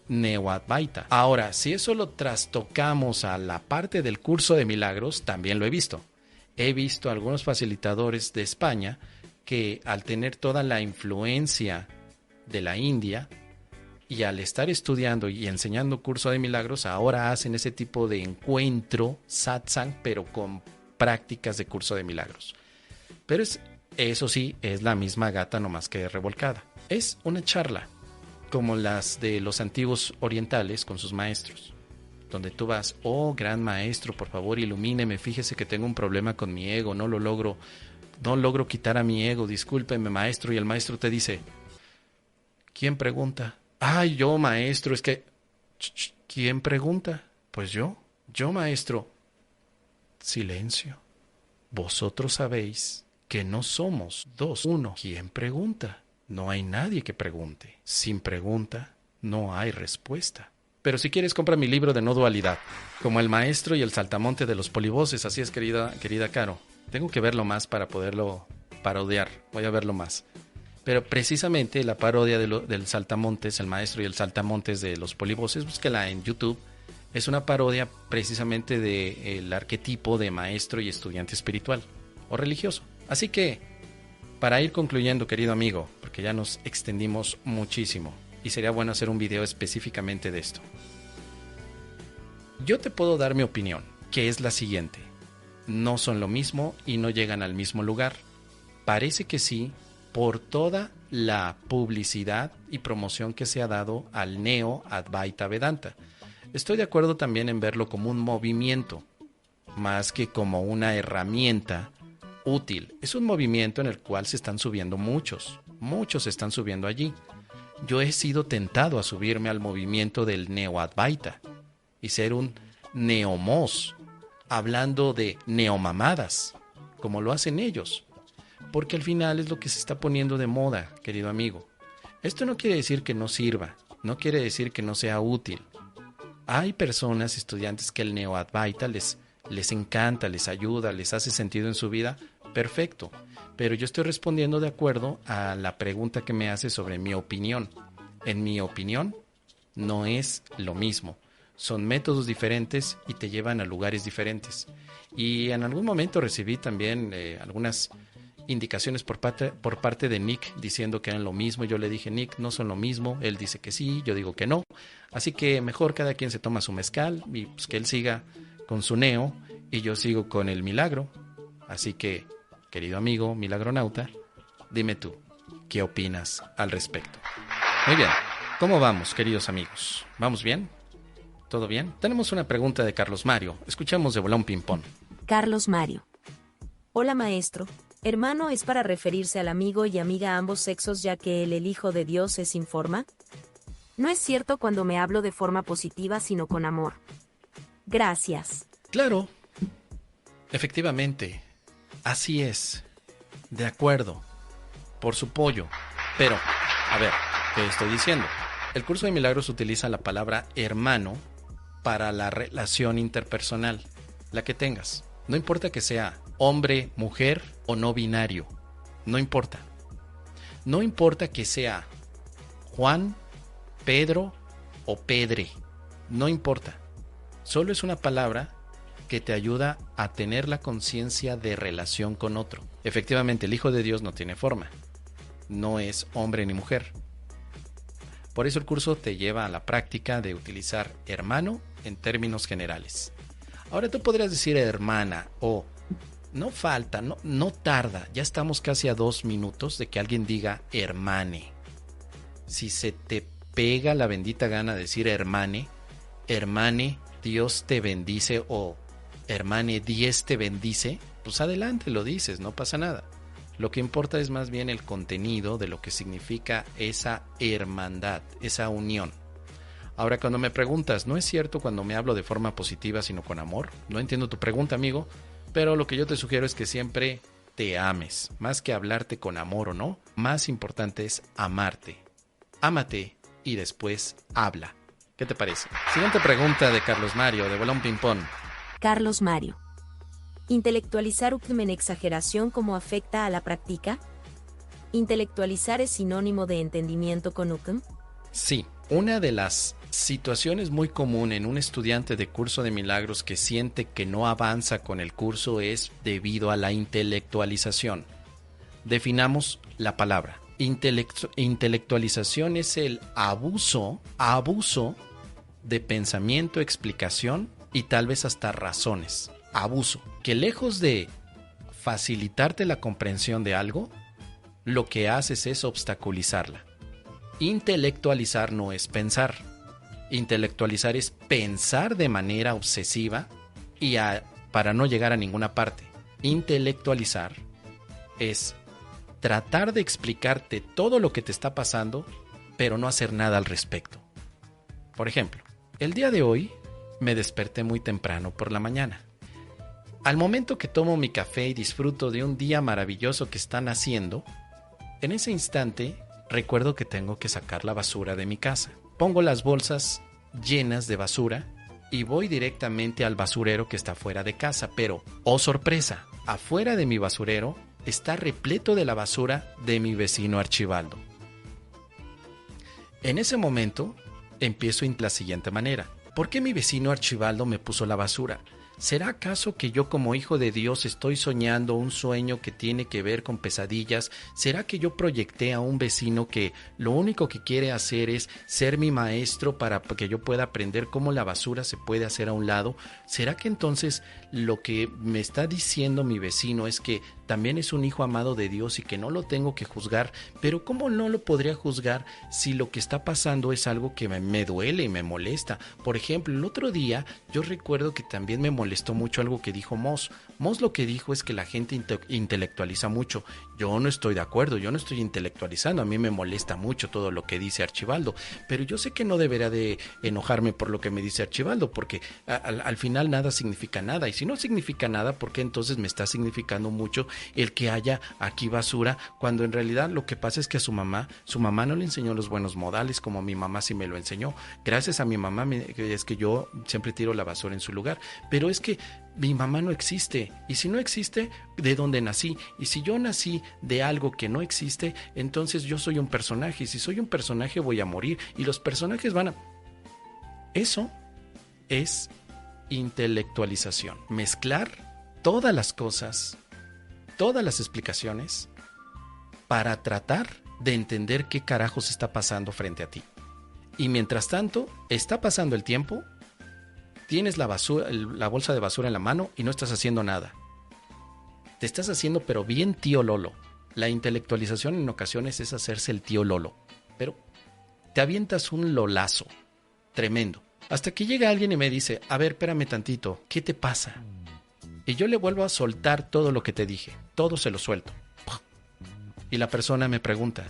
S1: Neo-Advaita. Ahora, si eso lo trastocamos a la parte del curso de milagros, también lo he visto. He visto algunos facilitadores de España que al tener toda la influencia de la India y al estar estudiando y enseñando curso de milagros, ahora hacen ese tipo de encuentro, satsang, pero con prácticas de curso de milagros. Pero eso sí, es la misma gata, no más que revolcada. Es una charla, como las de los antiguos orientales con sus maestros, donde tú vas, oh gran maestro, por favor ilumíneme, fíjese que tengo un problema con mi ego, no logro quitar a mi ego, discúlpeme maestro, y el maestro te dice, ¿quién pregunta? Ay, yo maestro, es que, ¿quién pregunta? Pues yo maestro. Silencio. Vosotros sabéis que no somos dos, uno. ¿Quién pregunta? No hay nadie que pregunte. Sin pregunta, no hay respuesta. Pero si quieres, compra mi libro de no dualidad, como El maestro y el saltamonte de los polivoces. Así es, querida Caro. Tengo que verlo más para poderlo parodiar. Voy a verlo más. Pero precisamente la parodia del saltamontes, el maestro y el saltamontes de los polivoces, búsquela en YouTube. Es una parodia precisamente del arquetipo de maestro y estudiante espiritual o religioso. Así que, para ir concluyendo, querido amigo, porque ya nos extendimos muchísimo y sería bueno hacer un video específicamente de esto. Yo te puedo dar mi opinión, que es la siguiente. No son lo mismo y no llegan al mismo lugar. Parece que sí, por toda la publicidad y promoción que se ha dado al Neo Advaita Vedanta. Estoy de acuerdo también en verlo como un movimiento, más que como una herramienta útil. Es un movimiento en el cual se están subiendo muchos se están subiendo allí. Yo he sido tentado a subirme al movimiento del Neo Advaita y ser un neomos, hablando de neomamadas, como lo hacen ellos. Porque al final es lo que se está poniendo de moda, querido amigo. Esto no quiere decir que no sirva, no quiere decir que no sea útil. Hay personas, estudiantes, que el Neo Advaita les encanta, les ayuda, les hace sentido en su vida. Perfecto. Pero yo estoy respondiendo de acuerdo a la pregunta que me hace sobre mi opinión. En mi opinión, no es lo mismo. Son métodos diferentes y te llevan a lugares diferentes. Y en algún momento recibí también algunas indicaciones por parte de Nick diciendo que eran lo mismo. Yo le dije, Nick, no son lo mismo. Él dice que sí, yo digo que no. Así que mejor cada quien se toma su mezcal y pues que él siga con su neo y yo sigo con el milagro. Así que, querido amigo milagronauta, dime tú, ¿qué opinas al respecto? Muy bien, ¿cómo vamos, queridos amigos? ¿Vamos bien? ¿Todo bien? Tenemos una pregunta de Carlos Mario. Escuchamos de Bolón Ping Pong.
S2: Carlos Mario. Hola maestro. Hermano es para referirse al amigo y amiga a ambos sexos, ya que el Hijo de Dios es sin forma. No es cierto cuando me hablo de forma positiva, sino con amor. Gracias.
S1: Claro, efectivamente, así es. De acuerdo, por su pollo. Pero, a ver, ¿qué estoy diciendo? El curso de milagros utiliza la palabra hermano para la relación interpersonal, la que tengas. No importa que sea hombre, mujer o no binario. No importa. No importa que sea Juan, Pedro o Pedre. No importa. Solo es una palabra que te ayuda a tener la conciencia de relación con otro. Efectivamente, el Hijo de Dios no tiene forma. No es hombre ni mujer. Por eso el curso te lleva a la práctica de utilizar hermano en términos generales. Ahora tú podrías decir hermana o no falta, no tarda. Ya estamos casi a 2 minutos de que alguien diga hermane. Si se te pega la bendita gana de decir hermane, Dios te bendice o hermane, Dios te bendice, pues adelante lo dices, no pasa nada. Lo que importa es más bien el contenido de lo que significa esa hermandad, esa unión. Ahora, cuando me preguntas, ¿no es cierto cuando me hablo de forma positiva sino con amor? No entiendo tu pregunta, amigo, pero lo que yo te sugiero es que siempre te ames. Más que hablarte con amor o no, más importante es amarte. Ámate y después habla. ¿Qué te parece? Siguiente pregunta de Carlos Mario, de Bolón Ping Pong.
S2: Carlos Mario. ¿Intelectualizar en exageración cómo afecta a la práctica? ¿Intelectualizar es sinónimo de entendimiento con UCM?
S1: Sí, una de las situaciones muy común en un estudiante de curso de milagros que siente que no avanza con el curso es debido a la intelectualización. Definamos la palabra. Intelectualización es el abuso de pensamiento, explicación y tal vez hasta razones. Abuso, que lejos de facilitarte la comprensión de algo, lo que haces es obstaculizarla. Intelectualizar no es pensar. Intelectualizar es pensar de manera obsesiva y para no llegar a ninguna parte. Intelectualizar es tratar de explicarte todo lo que te está pasando, pero no hacer nada al respecto. Por ejemplo, el día de hoy me desperté muy temprano por la mañana. Al momento que tomo mi café y disfruto de un día maravilloso que están haciendo, en ese instante recuerdo que tengo que sacar la basura de mi casa. Pongo las bolsas llenas de basura y voy directamente al basurero que está fuera de casa, pero, oh sorpresa, afuera de mi basurero está repleto de la basura de mi vecino Archibaldo. En ese momento empiezo de la siguiente manera. ¿Por qué mi vecino Archibaldo me puso la basura? ¿Será acaso que yo como hijo de Dios estoy soñando un sueño que tiene que ver con pesadillas? ¿Será que yo proyecté a un vecino que lo único que quiere hacer es ser mi maestro para que yo pueda aprender cómo la basura se puede hacer a un lado? ¿Será que entonces lo que me está diciendo mi vecino es que también es un hijo amado de Dios y que no lo tengo que juzgar? Pero ¿cómo no lo podría juzgar si lo que está pasando es algo que me duele y me molesta? Por ejemplo, el otro día yo recuerdo que también me molestó mucho algo que dijo Moss. Moss lo que dijo es que la gente intelectualiza mucho. Yo no estoy de acuerdo, yo no estoy intelectualizando. A mí me molesta mucho todo lo que dice Archibaldo, pero yo sé que no debería de enojarme por lo que me dice Archibaldo, porque al final nada significa nada, y si no significa nada, ¿por qué entonces me está significando mucho el que haya aquí basura, cuando en realidad lo que pasa es que a su mamá no le enseñó los buenos modales como mi mamá sí me lo enseñó? Gracias a mi mamá es que yo siempre tiro la basura en su lugar, pero es que mi mamá no existe, y si no existe, ¿de dónde nací? Y si yo nací de algo que no existe, entonces yo soy un personaje, y si soy un personaje voy a morir, y los personajes van a... Eso es intelectualización, mezclar todas las cosas, todas las explicaciones, para tratar de entender qué carajos está pasando frente a ti. Y mientras tanto, está pasando el tiempo, tienes la bolsa de basura en la mano y no estás haciendo nada. Te estás haciendo pero bien tío Lolo. La intelectualización en ocasiones es hacerse el tío Lolo, pero te avientas un lolazo tremendo. Hasta que llega alguien y me dice, a ver, espérame tantito, ¿qué te pasa? Y yo le vuelvo a soltar todo lo que te dije, todo se lo suelto. Y la persona me pregunta,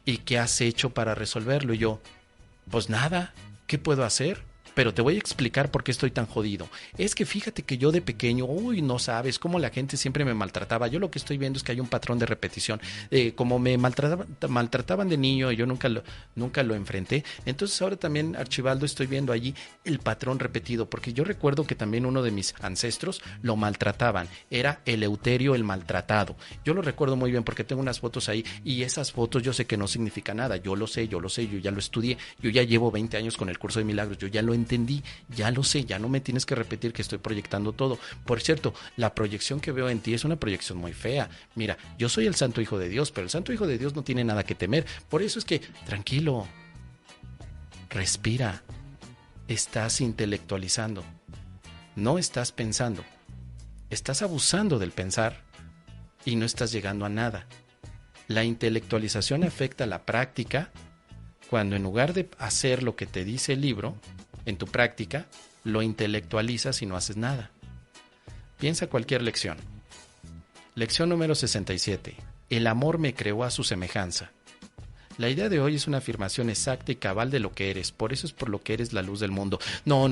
S1: ¿y qué has hecho para resolverlo? Y yo, pues nada, ¿qué puedo hacer? Pero te voy a explicar por qué estoy tan jodido. Es que fíjate que yo de pequeño, no sabes cómo la gente siempre me maltrataba. Yo lo que estoy viendo es que hay un patrón de repetición. Como me maltrataban de niño y yo nunca lo enfrenté. Entonces ahora también, Archibaldo, estoy viendo allí el patrón repetido. Porque yo recuerdo que también uno de mis ancestros lo maltrataban. Era Eleuterio el maltratado. Yo lo recuerdo muy bien porque tengo unas fotos ahí. Y esas fotos yo sé que no significan nada. Yo lo sé, yo ya lo estudié. Yo ya llevo 20 años con el curso de milagros. Yo ya lo entendí, ya lo sé, ya no me tienes que repetir que estoy proyectando todo. Por cierto, la proyección que veo en ti es una proyección muy fea. Mira, yo soy el santo hijo de Dios, pero el santo hijo de Dios no tiene nada que temer. Por eso es que, tranquilo, respira, estás intelectualizando, no estás pensando, estás abusando del pensar y no estás llegando a nada. La intelectualización afecta la práctica cuando en lugar de hacer lo que te dice el libro, en tu práctica, lo intelectualizas y no haces nada. Piensa cualquier lección. Lección número 67. El amor me creó a su semejanza. La idea de hoy es una afirmación exacta y cabal de lo que eres. Por eso es por lo que eres la luz del mundo. No.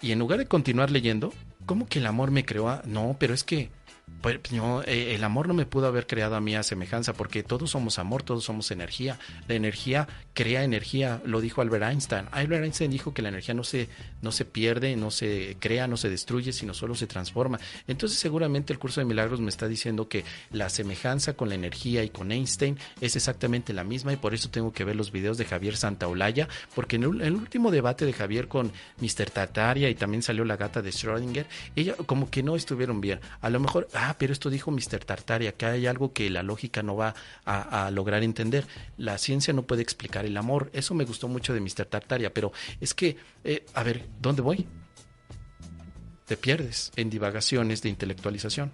S1: Y en lugar de continuar leyendo, ¿cómo que el amor me creó a...? No, pero es que... Pues no, el amor no me pudo haber creado a mí a semejanza, porque todos somos amor, todos somos energía. La energía crea energía, lo dijo Albert Einstein. Albert Einstein dijo que la energía no se pierde, no se crea, no se destruye, sino solo se transforma. Entonces seguramente el curso de milagros me está diciendo que la semejanza con la energía y con Einstein es exactamente la misma, y por eso tengo que ver los videos de Javier Santaolalla, porque en el último debate de Javier con Mr. Tartaria, y también salió la gata de Schrödinger, ella como que no estuvieron bien. A lo mejor, pero esto dijo Mr. Tartaria, que hay algo que la lógica no va a lograr entender. La ciencia no puede explicar el amor. Eso me gustó mucho de Mr. Tartaria, pero es que, a ver, ¿dónde voy? Te pierdes en divagaciones de intelectualización.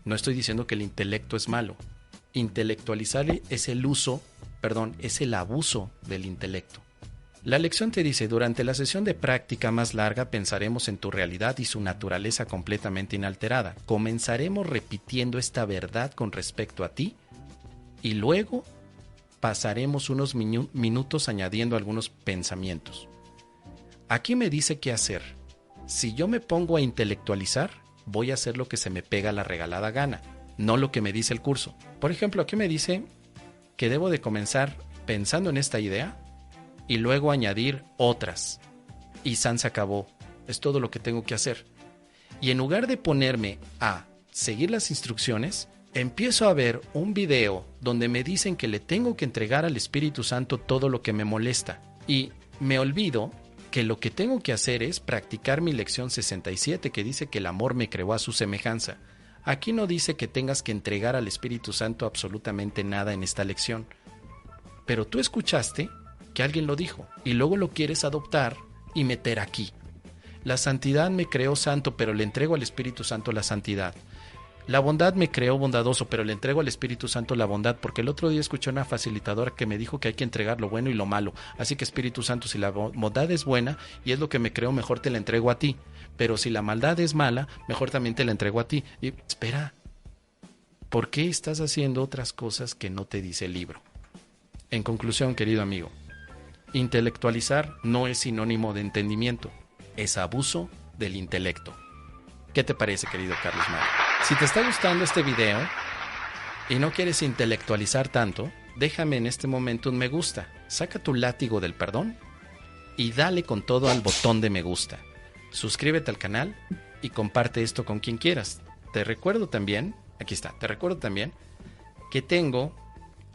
S1: No estoy diciendo que el intelecto es malo. Intelectualizar es es el abuso del intelecto. La lección te dice, durante la sesión de práctica más larga pensaremos en tu realidad y su naturaleza completamente inalterada. Comenzaremos repitiendo esta verdad con respecto a ti y luego pasaremos unos minutos añadiendo algunos pensamientos. Aquí me dice qué hacer. Si yo me pongo a intelectualizar, voy a hacer lo que se me pega la regalada gana, no lo que me dice el curso. Por ejemplo, aquí me dice que debo de comenzar pensando en esta idea y luego añadir otras. Y san se acabó. Es todo lo que tengo que hacer. Y en lugar de ponerme a seguir las instrucciones, empiezo a ver un video donde me dicen que le tengo que entregar al Espíritu Santo todo lo que me molesta. Y me olvido que lo que tengo que hacer es practicar mi lección 67, que dice que el amor me creó a su semejanza. Aquí no dice que tengas que entregar al Espíritu Santo absolutamente nada en esta lección. Pero tú escuchaste que alguien lo dijo y luego lo quieres adoptar y meter aquí. La santidad me creó santo, pero le entrego al Espíritu Santo la santidad. La bondad me creó bondadoso, pero le entrego al Espíritu Santo la bondad, porque el otro día escuché una facilitadora que me dijo que hay que entregar lo bueno y lo malo. Así que Espíritu Santo, si la bondad es buena y es lo que me creó, mejor te la entrego a ti. Pero si la maldad es mala, mejor también te la entrego a ti. Y espera, ¿por qué estás haciendo otras cosas que no te dice el libro? En conclusión, querido amigo, intelectualizar no es sinónimo de entendimiento, es abuso del intelecto. ¿Qué te parece, querido Carlos Mario? Si te está gustando este video y no quieres intelectualizar tanto, déjame en este momento un me gusta, saca tu látigo del perdón y dale con todo al botón de me gusta. Suscríbete al canal y comparte esto con quien quieras. Te recuerdo también que tengo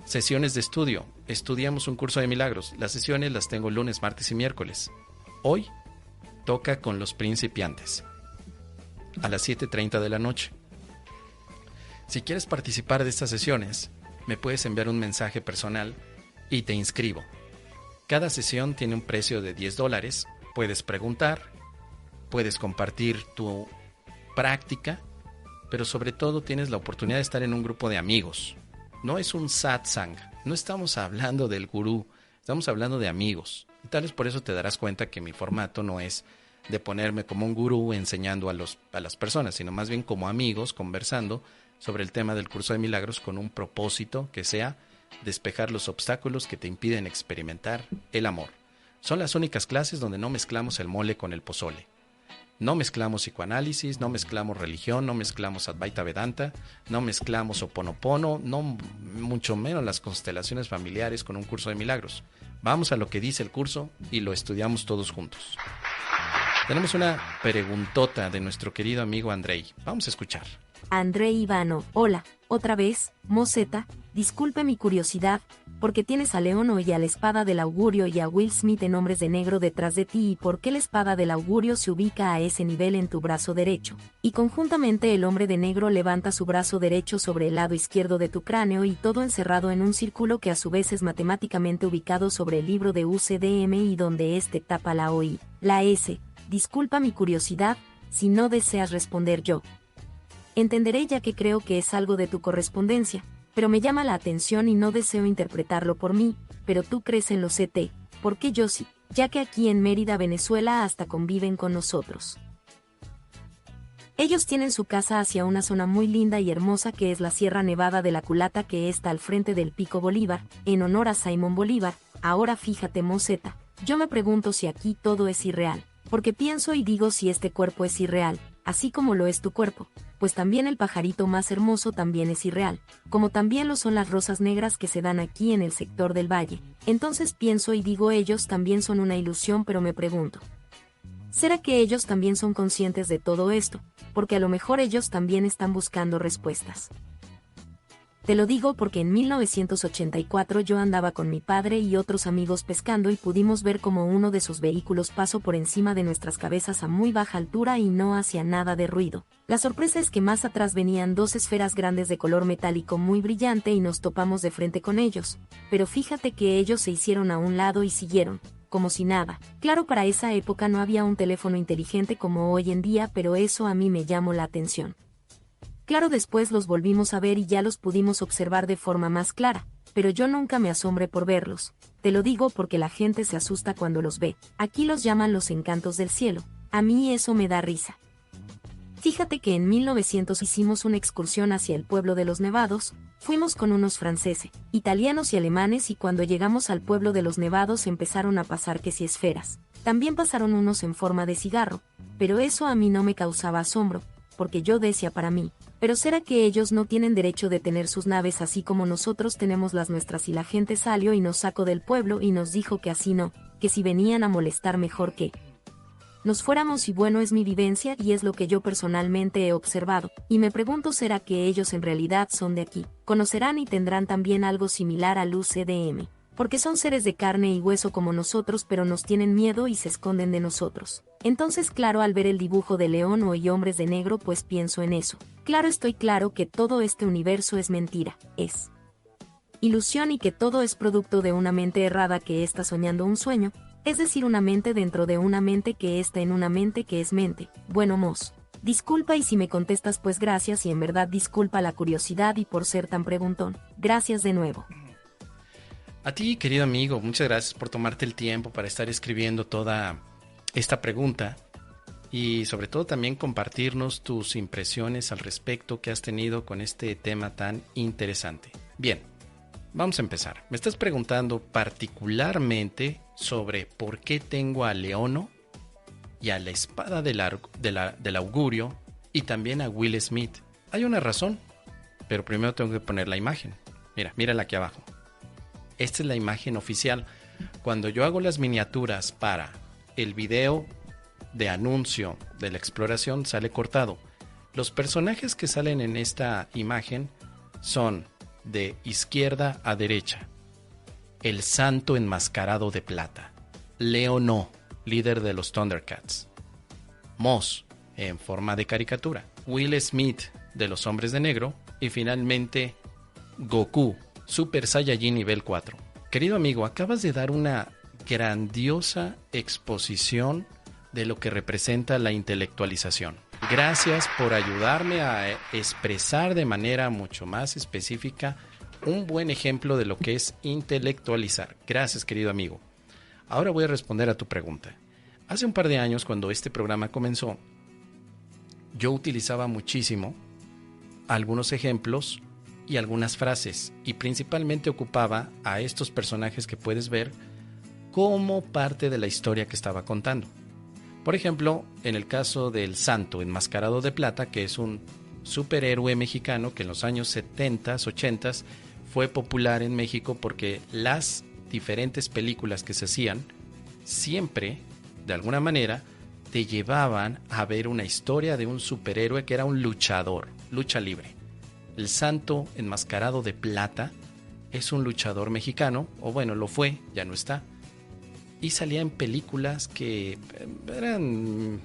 S1: sesiones de estudio. Estudiamos un curso de milagros. Las sesiones las tengo lunes, martes y miércoles. Hoy toca con los principiantes a las 7:30 de la noche. Si quieres participar de estas sesiones, me puedes enviar un mensaje personal y te inscribo. Cada sesión tiene un precio de $10. Puedes preguntar, puedes compartir tu práctica, pero sobre todo tienes la oportunidad de estar en un grupo de amigos. No es un satsang, no estamos hablando del gurú, estamos hablando de amigos. Y tal vez por eso te darás cuenta que mi formato no es de ponerme como un gurú enseñando a las personas, sino más bien como amigos conversando sobre el tema del curso de milagros con un propósito que sea despejar los obstáculos que te impiden experimentar el amor. Son las únicas clases donde no mezclamos el mole con el pozole. No mezclamos psicoanálisis, no mezclamos religión, no mezclamos Advaita Vedanta, no mezclamos Ho'oponopono, no mucho menos las constelaciones familiares con un curso de milagros. Vamos a lo que dice el curso y lo estudiamos todos juntos. Tenemos una preguntota de nuestro querido amigo Andrei. Vamos a escuchar.
S2: Andrei Ivano, hola, otra vez, Moseta, disculpe mi curiosidad, ¿por qué tienes a Leono y a la espada del augurio y a Will Smith en hombres de negro detrás de ti y por qué la espada del augurio se ubica a ese nivel en tu brazo derecho? Y conjuntamente el hombre de negro levanta su brazo derecho sobre el lado izquierdo de tu cráneo y todo encerrado en un círculo que a su vez es matemáticamente ubicado sobre el libro de UCDM y donde este tapa la O y la S. Disculpa mi curiosidad, si no deseas responder yo entenderé ya que creo que es algo de tu correspondencia, pero me llama la atención y no deseo interpretarlo por mí, pero tú crees en los CT, porque yo sí, ya que aquí en Mérida, Venezuela hasta conviven con nosotros. Ellos tienen su casa hacia una zona muy linda y hermosa que es la Sierra Nevada de la Culata que está al frente del Pico Bolívar, en honor a Simón Bolívar. Ahora fíjate, Moseta, yo me pregunto si aquí todo es irreal, porque pienso y digo si este cuerpo es irreal, así como lo es tu cuerpo, pues también el pajarito más hermoso también es irreal, como también lo son las rosas negras que se dan aquí en el sector del valle. Entonces pienso y digo ellos también son una ilusión, pero me pregunto, ¿será que ellos también son conscientes de todo esto? Porque a lo mejor ellos también están buscando respuestas. Te lo digo porque en 1984 yo andaba con mi padre y otros amigos pescando y pudimos ver como uno de sus vehículos pasó por encima de nuestras cabezas a muy baja altura y no hacía nada de ruido. La sorpresa es que más atrás venían dos esferas grandes de color metálico muy brillante y nos topamos de frente con ellos. Pero fíjate que ellos se hicieron a un lado y siguieron, como si nada. Claro, para esa época no había un teléfono inteligente como hoy en día, pero eso a mí me llamó la atención. Claro, después los volvimos a ver y ya los pudimos observar de forma más clara, pero yo nunca me asombré por verlos. Te lo digo porque la gente se asusta cuando los ve. Aquí los llaman los encantos del cielo. A mí eso me da risa. Fíjate que en 1900 hicimos una excursión hacia el pueblo de los Nevados, fuimos con unos franceses, italianos y alemanes y cuando llegamos al pueblo de los Nevados empezaron a pasar que si esferas. También pasaron unos en forma de cigarro, pero eso a mí no me causaba asombro, porque yo decía para mí, pero ¿será que ellos no tienen derecho de tener sus naves así como nosotros tenemos las nuestras? Y la gente salió y nos sacó del pueblo y nos dijo que así no, que si venían a molestar mejor que nos fuéramos, y bueno, es mi vivencia y es lo que yo personalmente he observado, y me pregunto, ¿será que ellos en realidad son de aquí? ¿Conocerán y tendrán también algo similar al UCDM? Porque son seres de carne y hueso como nosotros, pero nos tienen miedo y se esconden de nosotros. Entonces, claro, al ver el dibujo de León y Hombres de Negro, pues pienso en eso. Claro, estoy claro que todo este universo es mentira, es ilusión, y que todo es producto de una mente errada que está soñando un sueño, es decir, una mente dentro de una mente que está en una mente que es mente. Bueno, Moss, disculpa, y si me contestas pues gracias, y en verdad disculpa la curiosidad y por ser tan preguntón. Gracias de nuevo.
S1: A ti, querido amigo, muchas gracias por tomarte el tiempo para estar escribiendo toda esta pregunta y sobre todo también compartirnos tus impresiones al respecto que has tenido con este tema tan interesante. Bien, vamos a empezar. Me estás preguntando particularmente sobre por qué tengo a Leono y a la espada del augurio y también a Will Smith. Hay una razón, pero primero tengo que poner la imagen. Mírala aquí abajo. Esta es la imagen oficial. Cuando yo hago las miniaturas para el video de anuncio de la exploración, sale cortado. Los personajes que salen en esta imagen son de izquierda a derecha: el Santo enmascarado de plata, Leono, líder de los Thundercats, Moss en forma de caricatura, Will Smith de los Hombres de Negro y finalmente Goku, Super Saiyajin nivel 4. Querido amigo, acabas de dar una grandiosa exposición de lo que representa la intelectualización. Gracias por ayudarme a expresar de manera mucho más específica un buen ejemplo de lo que es intelectualizar. Gracias, querido amigo. Ahora voy a responder a tu pregunta. Hace un par de años, cuando este programa comenzó, yo utilizaba muchísimo algunos ejemplos y algunas frases, y principalmente ocupaba a estos personajes que puedes ver como parte de la historia que estaba contando. Por ejemplo, en el caso del Santo enmascarado de plata, que es un superhéroe mexicano que en los años 70s, 80s fue popular en México porque las diferentes películas que se hacían siempre, de alguna manera, te llevaban a ver una historia de un superhéroe que era un luchador, lucha libre. El Santo enmascarado de plata es un luchador mexicano, o bueno, lo fue, ya no está, y salía en películas que eran,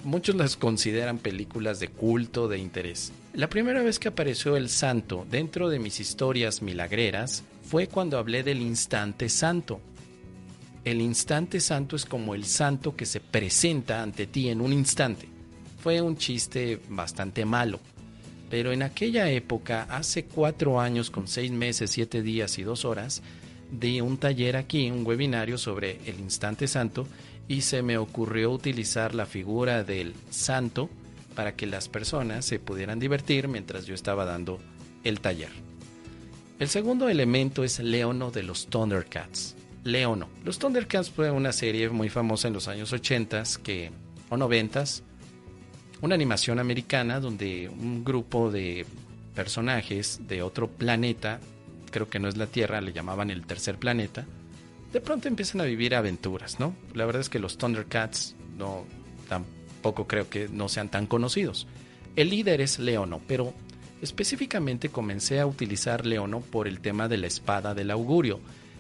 S1: muchos las consideran películas de culto, de interés. La primera vez que apareció el Santo dentro de mis historias milagreras fue cuando hablé del instante santo. El instante santo es como el santo que se presenta ante ti en un instante. Fue un chiste bastante malo, pero en aquella época, hace 4 años con 6 meses, 7 días y 2 horas, di un taller aquí, un webinario sobre el instante santo, y se me ocurrió utilizar la figura del santo para que las personas se pudieran divertir mientras yo estaba dando el taller. El segundo elemento es Leono de los Thundercats. Leono. Los Thundercats fue una serie muy famosa en los años 80s o 90s, una animación americana donde un grupo de personajes de otro planeta, creo que no es la Tierra, le llamaban el tercer planeta, de pronto empiezan a vivir aventuras, ¿no? La verdad es que los Thundercats tampoco creo que no sean tan conocidos. El líder es Leono, pero específicamente comencé a utilizar Leono por el tema de la espada del augurio.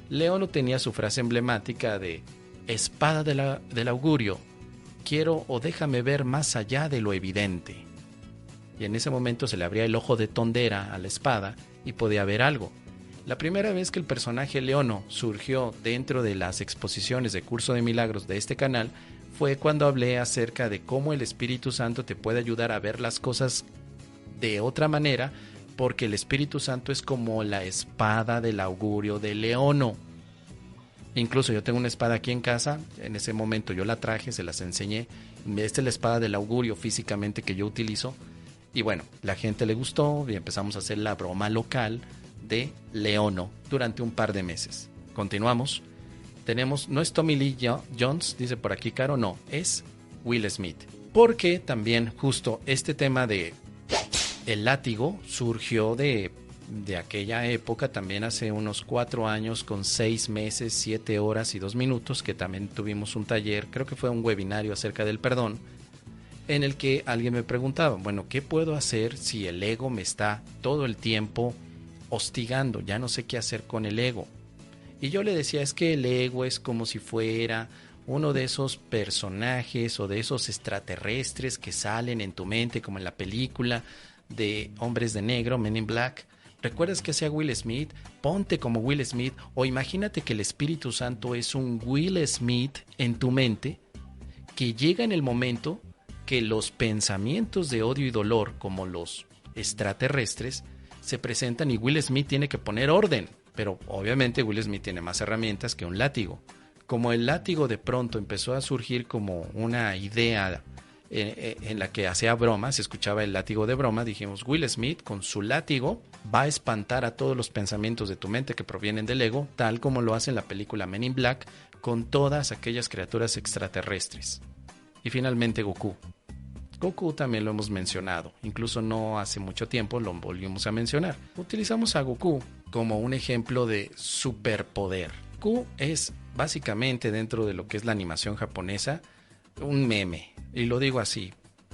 S1: Leono tenía su frase emblemática de espada del augurio, quiero o déjame ver más allá de lo evidente. Y en ese momento se le abría el ojo de tondera a la espada y podía ver algo. La primera vez que el personaje Leono surgió dentro de las exposiciones de Curso de Milagros de este canal fue cuando hablé acerca de cómo el Espíritu Santo te puede ayudar a ver las cosas de otra manera, porque el Espíritu Santo es como la espada del augurio de Leono. Incluso yo tengo una espada aquí en casa, en ese momento yo la traje, se las enseñé. Esta es la espada del augurio físicamente que yo utilizo. Y bueno, la gente le gustó y empezamos a hacer la broma local de Leono durante un par de meses. Continuamos. Tenemos, no es Tommy Lee Jones, dice por aquí Caro, no, es Will Smith. Porque también justo este tema de el látigo surgió de aquella época, también hace unos 4 años, con 6 meses, 7 horas y 2 minutos, que también tuvimos un taller, creo que fue un webinario acerca del perdón, en el que alguien me preguntaba, bueno, ¿qué puedo hacer si el ego me está todo el tiempo hostigando? Ya no sé qué hacer con el ego. Y yo le decía, es que el ego es como si fuera uno de esos personajes o de esos extraterrestres que salen en tu mente, como en la película de Hombres de Negro, Men in Black. ¿Recuerdas que hacía Will Smith? Ponte como Will Smith, o imagínate que el Espíritu Santo es un Will Smith en tu mente, que llega en el momento que los pensamientos de odio y dolor, como los extraterrestres, se presentan y Will Smith tiene que poner orden. Pero obviamente Will Smith tiene más herramientas que un látigo. Como el látigo de pronto empezó a surgir como una idea en la que hacía bromas, se escuchaba el látigo de broma, dijimos, Will Smith con su látigo va a espantar a todos los pensamientos de tu mente que provienen del ego, tal como lo hace en la película Men in Black con todas aquellas criaturas extraterrestres. Y finalmente Goku. Goku también lo hemos mencionado, incluso no hace mucho tiempo lo volvimos a mencionar. Utilizamos a Goku como un ejemplo de superpoder. Goku es básicamente, dentro de lo que es la animación japonesa, un meme, y lo digo así,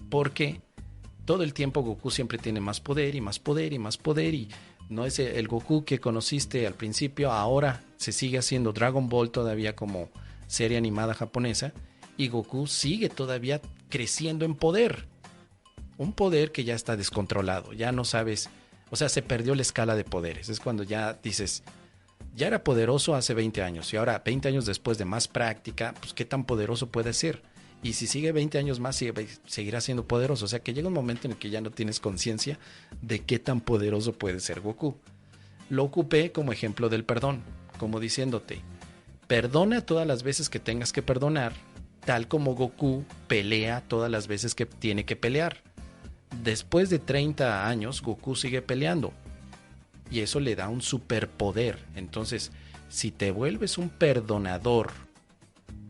S1: porque todo el tiempo Goku siempre tiene más poder y más poder y más poder, y no es el Goku que conociste al principio, ahora se sigue haciendo Dragon Ball todavía como serie animada japonesa, y Goku sigue todavía creciendo en poder, un poder que ya está descontrolado, ya no sabes, o sea, se perdió la escala de poderes, es cuando ya dices, ya era poderoso hace 20 años, y ahora 20 años después de más práctica, pues qué tan poderoso puede ser. Y si sigue 20 años más, seguirá siendo poderoso. O sea que llega un momento en el que ya no tienes conciencia de qué tan poderoso puede ser Goku. Lo ocupé como ejemplo del perdón, como diciéndote, perdona todas las veces que tengas que perdonar, tal como Goku pelea todas las veces que tiene que pelear. Después de 30 años, Goku sigue peleando. Y eso le da un superpoder. Entonces, si te vuelves un perdonador,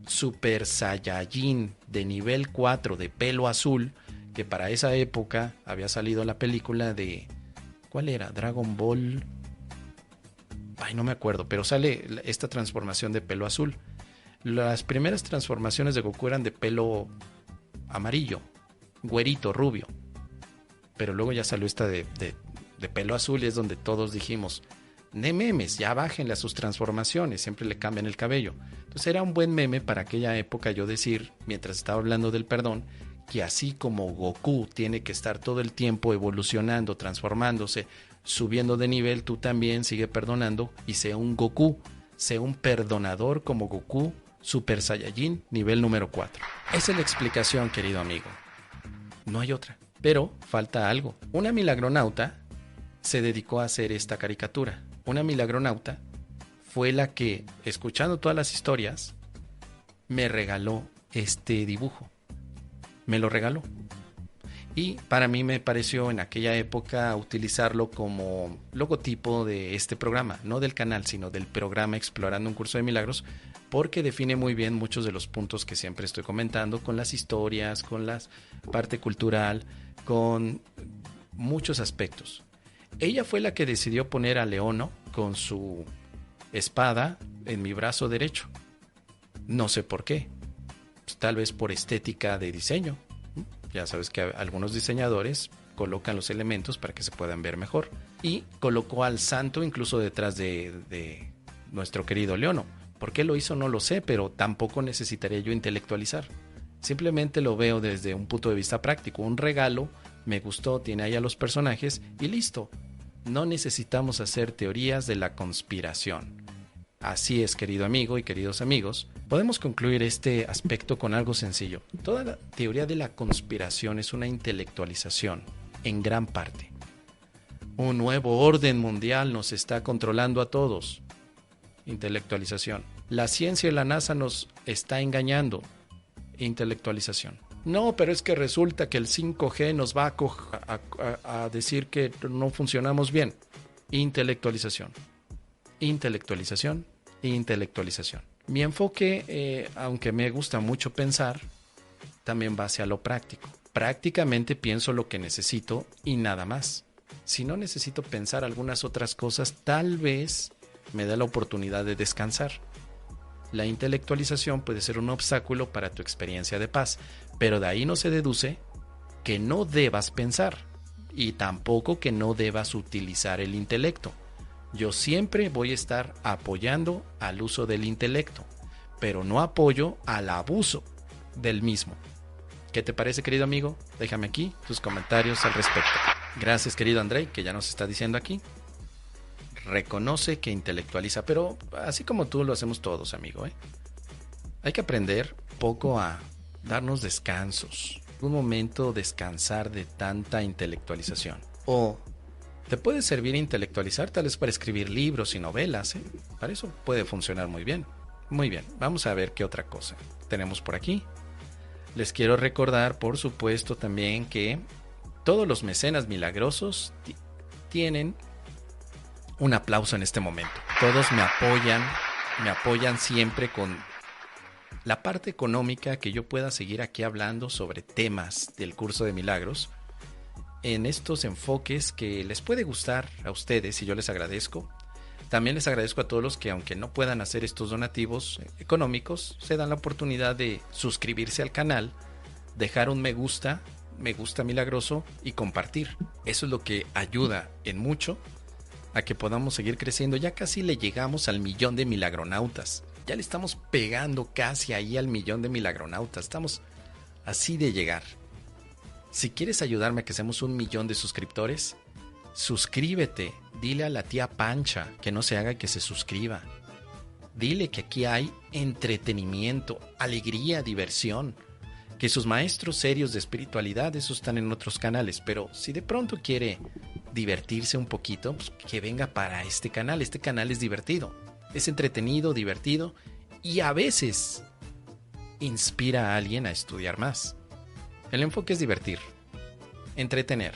S1: Super Saiyajin de nivel 4 de pelo azul, que para esa época había salido la película de, ¿cuál era? Dragon Ball, ay, no me acuerdo, pero sale esta transformación de pelo azul. Las primeras transformaciones de Goku eran de pelo amarillo, güerito, rubio, pero luego ya salió esta de pelo azul, y es donde todos dijimos, de memes, ya bájenle a sus transformaciones, siempre le cambian el cabello. Entonces era un buen meme para aquella época yo decir, mientras estaba hablando del perdón, que así como Goku tiene que estar todo el tiempo evolucionando, transformándose, subiendo de nivel, tú también sigue perdonando y sea un Goku, sea un perdonador como Goku, Super Saiyajin, nivel número 4. Esa es la explicación, querido amigo. No hay otra. Pero falta algo. Una milagronauta se dedicó a hacer esta caricatura. Una milagronauta fue la que, escuchando todas las historias, me regaló este dibujo. Me lo regaló. Y para mí me pareció en aquella época utilizarlo como logotipo de este programa, no del canal, sino del programa Explorando un Curso de Milagros, porque define muy bien muchos de los puntos que siempre estoy comentando, con las historias, con la parte cultural, con muchos aspectos. Ella fue la que decidió poner a Leono con su espada en mi brazo derecho. No sé por qué. Pues, tal vez por estética de diseño. Ya sabes que algunos diseñadores colocan los elementos para que se puedan ver mejor. Y colocó al santo incluso detrás de nuestro querido Leono. ¿Por qué lo hizo? No lo sé, pero tampoco necesitaría yo intelectualizar. Simplemente lo veo desde un punto de vista práctico. Un regalo, me gustó, tiene ahí a los personajes y listo. No necesitamos hacer teorías de la conspiración. Así es, querido amigo y queridos amigos, podemos concluir este aspecto con algo sencillo. Toda la teoría de la conspiración es una intelectualización, en gran parte. Un nuevo orden mundial nos está controlando a todos. Intelectualización. La ciencia y la NASA nos está engañando. Intelectualización. No, pero es que resulta que el 5G nos va a decir que no funcionamos bien. Intelectualización. Intelectualización. Intelectualización. Mi enfoque, aunque me gusta mucho pensar, también va hacia lo práctico. Prácticamente pienso lo que necesito y nada más. Si no necesito pensar algunas otras cosas, tal vez me da la oportunidad de descansar. La intelectualización puede ser un obstáculo para tu experiencia de paz, pero de ahí no se deduce que no debas pensar y tampoco que no debas utilizar el intelecto. Yo siempre voy a estar apoyando al uso del intelecto, pero no apoyo al abuso del mismo. ¿Qué te parece, querido amigo? Déjame aquí tus comentarios al respecto. Gracias, querido Andrei, que ya nos está diciendo aquí. Reconoce que intelectualiza, pero así como tú lo hacemos todos, amigo, ¿eh? Hay que aprender poco a darnos descansos. Un momento descansar de tanta intelectualización. O te puede servir intelectualizar tal vez para escribir libros y novelas, ¿eh? Para eso puede funcionar muy bien. Muy bien, vamos a ver qué otra cosa tenemos por aquí. Les quiero recordar, por supuesto, también que todos los mecenas milagrosos tienen un aplauso en este momento. Todos me apoyan siempre con la parte económica, que yo pueda seguir aquí hablando sobre temas del curso de milagros en estos enfoques que les puede gustar a ustedes, y yo les agradezco. También les agradezco a todos los que, aunque no puedan hacer estos donativos económicos, se dan la oportunidad de suscribirse al canal, dejar un me gusta milagroso y compartir. Eso es lo que ayuda en mucho a que podamos seguir creciendo. Ya casi le llegamos al 1,000,000 de milagronautas. Ya le estamos pegando casi ahí al 1,000,000 de milagronautas. Estamos así de llegar. Si quieres ayudarme a que seamos 1,000,000 de suscriptores, suscríbete. Dile a la tía Pancha que no se haga y que se suscriba. Dile que aquí hay entretenimiento, alegría, diversión. Que sus maestros serios de espiritualidad, esos están en otros canales. Pero si de pronto quiere divertirse un poquito, pues que venga para este canal. Este canal es divertido. Es entretenido, divertido y a veces inspira a alguien a estudiar más. El enfoque es divertir, entretener.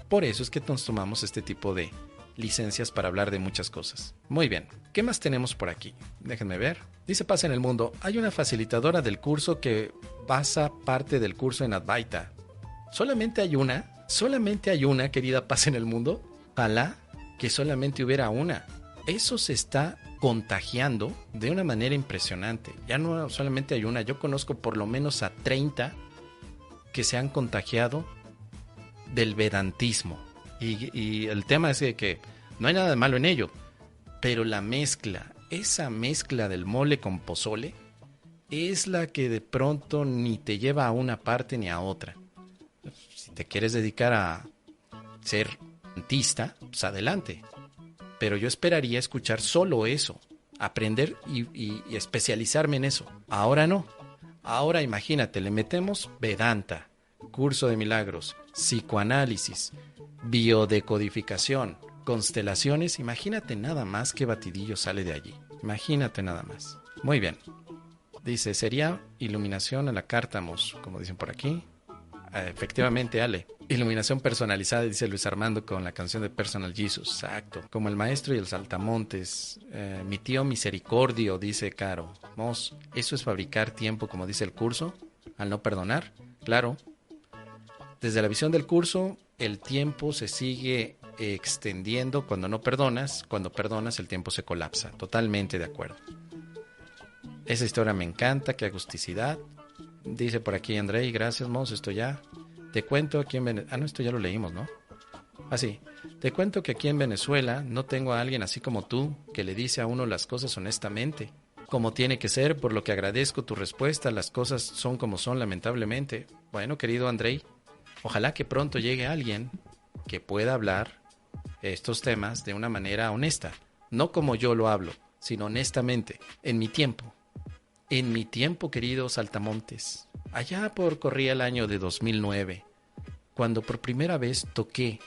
S1: Por eso es que nos tomamos este tipo de licencias para hablar de muchas cosas. Muy bien, ¿qué más tenemos por aquí? Déjenme ver. Dice Paz en el Mundo, hay una facilitadora del curso que basa parte del curso en Advaita. ¿Solamente hay una, querida Paz en el Mundo? Ojalá que solamente hubiera una. Eso se está contagiando de una manera impresionante. Ya no solamente hay una, yo conozco por lo menos a 30 que se han contagiado del vedantismo. Y el tema es que no hay nada de malo en ello, pero la mezcla, esa mezcla del mole con pozole, es la que de pronto ni te lleva a una parte ni a otra. Si te quieres dedicar a ser dentista, pues adelante. Pero yo esperaría escuchar solo eso, aprender y especializarme en eso. Ahora no. Ahora imagínate, le metemos Vedanta, curso de milagros, psicoanálisis, biodecodificación, constelaciones. Imagínate nada más qué batidillo sale de allí. Imagínate nada más. Muy bien. Dice, sería iluminación a la cártamos, como dicen por aquí. Efectivamente, Ale. Iluminación personalizada, dice Luis Armando con la canción de Personal Jesus. Exacto. Como el maestro y el saltamontes. Mi tío misericordio, dice Caro. Mos, ¿eso es fabricar tiempo, como dice el curso? Al no perdonar. Claro. Desde la visión del curso, el tiempo se sigue extendiendo cuando no perdonas. Cuando perdonas, el tiempo se colapsa. Totalmente de acuerdo. Esa historia me encanta, qué agusticidad. Dice por aquí Andrei, gracias, Mos, esto ya. Te cuento aquí en Venezuela. Ah, no, esto ya lo leímos, ¿no? Ah, sí. Te cuento que aquí en Venezuela no tengo a alguien así como tú que le dice a uno las cosas honestamente, como tiene que ser, por lo que agradezco tu respuesta. Las cosas son como son, lamentablemente. Bueno, querido Andrei, ojalá que pronto llegue alguien que pueda hablar estos temas de una manera honesta. No como yo lo hablo, sino honestamente, en mi tiempo. En mi tiempo, querido saltamontes, allá corría el año de 2009, cuando por primera vez toqué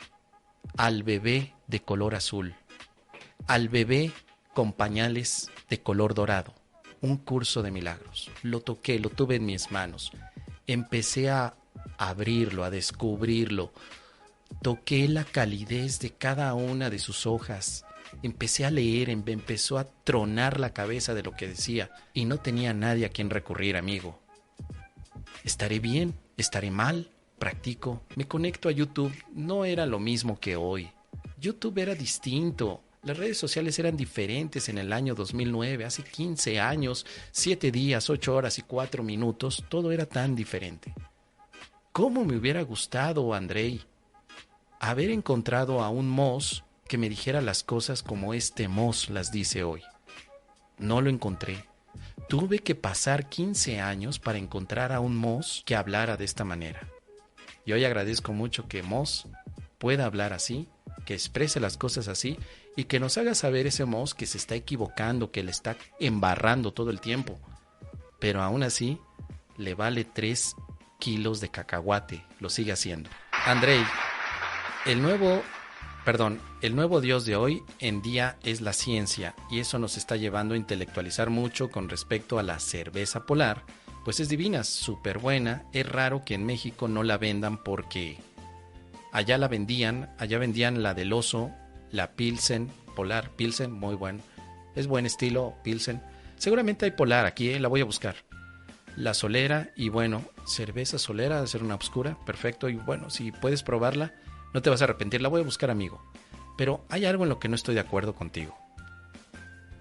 S1: al bebé de color azul, al bebé con pañales de color dorado, un curso de milagros. Lo toqué, lo tuve en mis manos, empecé a abrirlo, a descubrirlo, toqué la calidez de cada una de sus hojas. Empecé a leer, empezó a tronar la cabeza de lo que decía y no tenía nadie a quien recurrir, amigo. ¿Estaré bien? ¿Estaré mal? Practico. Me conecto a YouTube. No era lo mismo que hoy. YouTube era distinto. Las redes sociales eran diferentes en el año 2009, hace 15 años, 7 días, 8 horas y 4 minutos, todo era tan diferente. ¿Cómo me hubiera gustado, Andrei, haber encontrado a un Moss que me dijera las cosas como este Moss las dice hoy? No lo encontré. Tuve que pasar 15 años para encontrar a un Moss que hablara de esta manera. Y hoy agradezco mucho que Moss pueda hablar así, que exprese las cosas así y que nos haga saber ese Moss que se está equivocando, que le está embarrando todo el tiempo. Pero aún así, le vale 3 kilos de cacahuate, lo sigue haciendo. Andrei, el nuevo Dios de hoy en día es la ciencia y eso nos está llevando a intelectualizar mucho con respecto a la cerveza polar, pues es divina, súper buena. Es raro que en México no la vendan porque allá vendían la del oso, la Pilsen, Polar, Pilsen, muy bueno. Es buen estilo, Pilsen. Seguramente hay Polar aquí, la voy a buscar. La Solera y bueno, cerveza Solera, de ser una oscura, perfecto. Y bueno, si puedes probarla, no te vas a arrepentir, la voy a buscar, amigo. Pero hay algo en lo que no estoy de acuerdo contigo.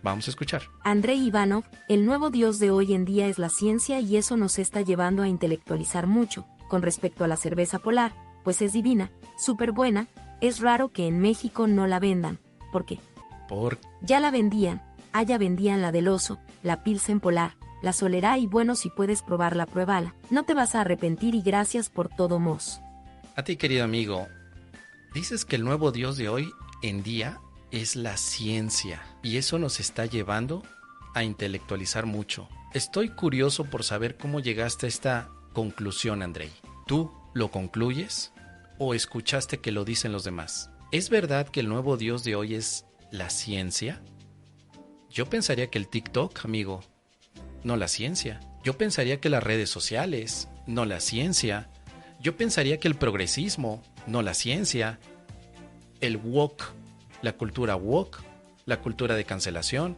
S1: Vamos a escuchar.
S2: Andrei Ivanov, el nuevo Dios de hoy en día es la ciencia y eso nos está llevando a intelectualizar mucho, con respecto a la cerveza Polar, pues es divina, súper buena, es raro que en México no la vendan, ¿por qué? Ya la vendían, allá vendían la del oso, la Pilsen Polar, la Solera y bueno, si puedes probarla, pruébala, no te vas a arrepentir y gracias por todo, Moss.
S1: A ti, querido amigo, dices que el nuevo Dios de hoy en día es la ciencia y eso nos está llevando a intelectualizar mucho. Estoy curioso por saber cómo llegaste a esta conclusión, Andrei. ¿Tú lo concluyes o escuchaste que lo dicen los demás? ¿Es verdad que el nuevo Dios de hoy es la ciencia? Yo pensaría que el TikTok, amigo, no la ciencia. Yo pensaría que las redes sociales, no la ciencia. Yo pensaría que el progresismo, no la ciencia. El woke, la cultura woke, la cultura de cancelación,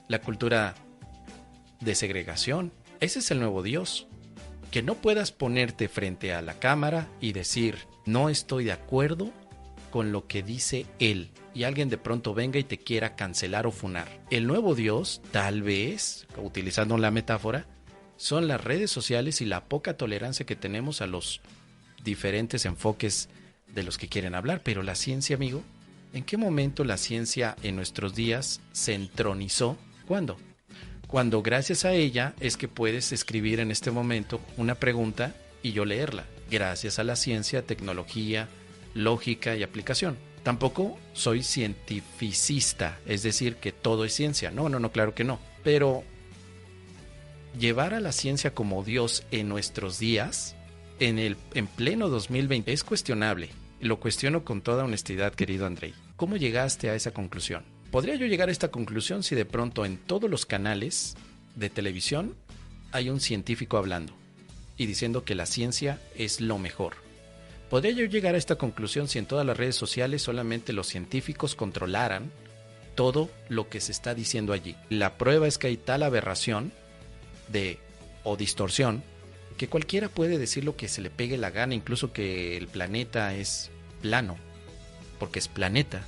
S1: la cultura de segregación. Ese es el nuevo Dios. Que no puedas ponerte frente a la cámara y decir, no estoy de acuerdo con lo que dice él, y alguien de pronto venga y te quiera cancelar o funar. El nuevo Dios, tal vez, utilizando la metáfora, son las redes sociales y la poca tolerancia que tenemos a los diferentes enfoques de los que quieren hablar. Pero la ciencia, amigo, ¿en qué momento la ciencia en nuestros días se entronizó? ¿Cuándo? Cuando gracias a ella es que puedes escribir en este momento una pregunta y yo leerla. Gracias a la ciencia, tecnología, lógica y aplicación. Tampoco soy cientificista, es decir, que todo es ciencia. No, claro que no. Pero llevar a la ciencia como Dios en nuestros días, en pleno 2020, es cuestionable. Lo cuestiono con toda honestidad, querido Andrei. ¿Cómo llegaste a esa conclusión? ¿Podría yo llegar a esta conclusión si de pronto en todos los canales de televisión hay un científico hablando y diciendo que la ciencia es lo mejor? ¿Podría yo llegar a esta conclusión si en todas las redes sociales solamente los científicos controlaran todo lo que se está diciendo allí? La prueba es que hay tal aberración o distorsión que cualquiera puede decir lo que se le pegue la gana, incluso que el planeta es plano, porque es planeta.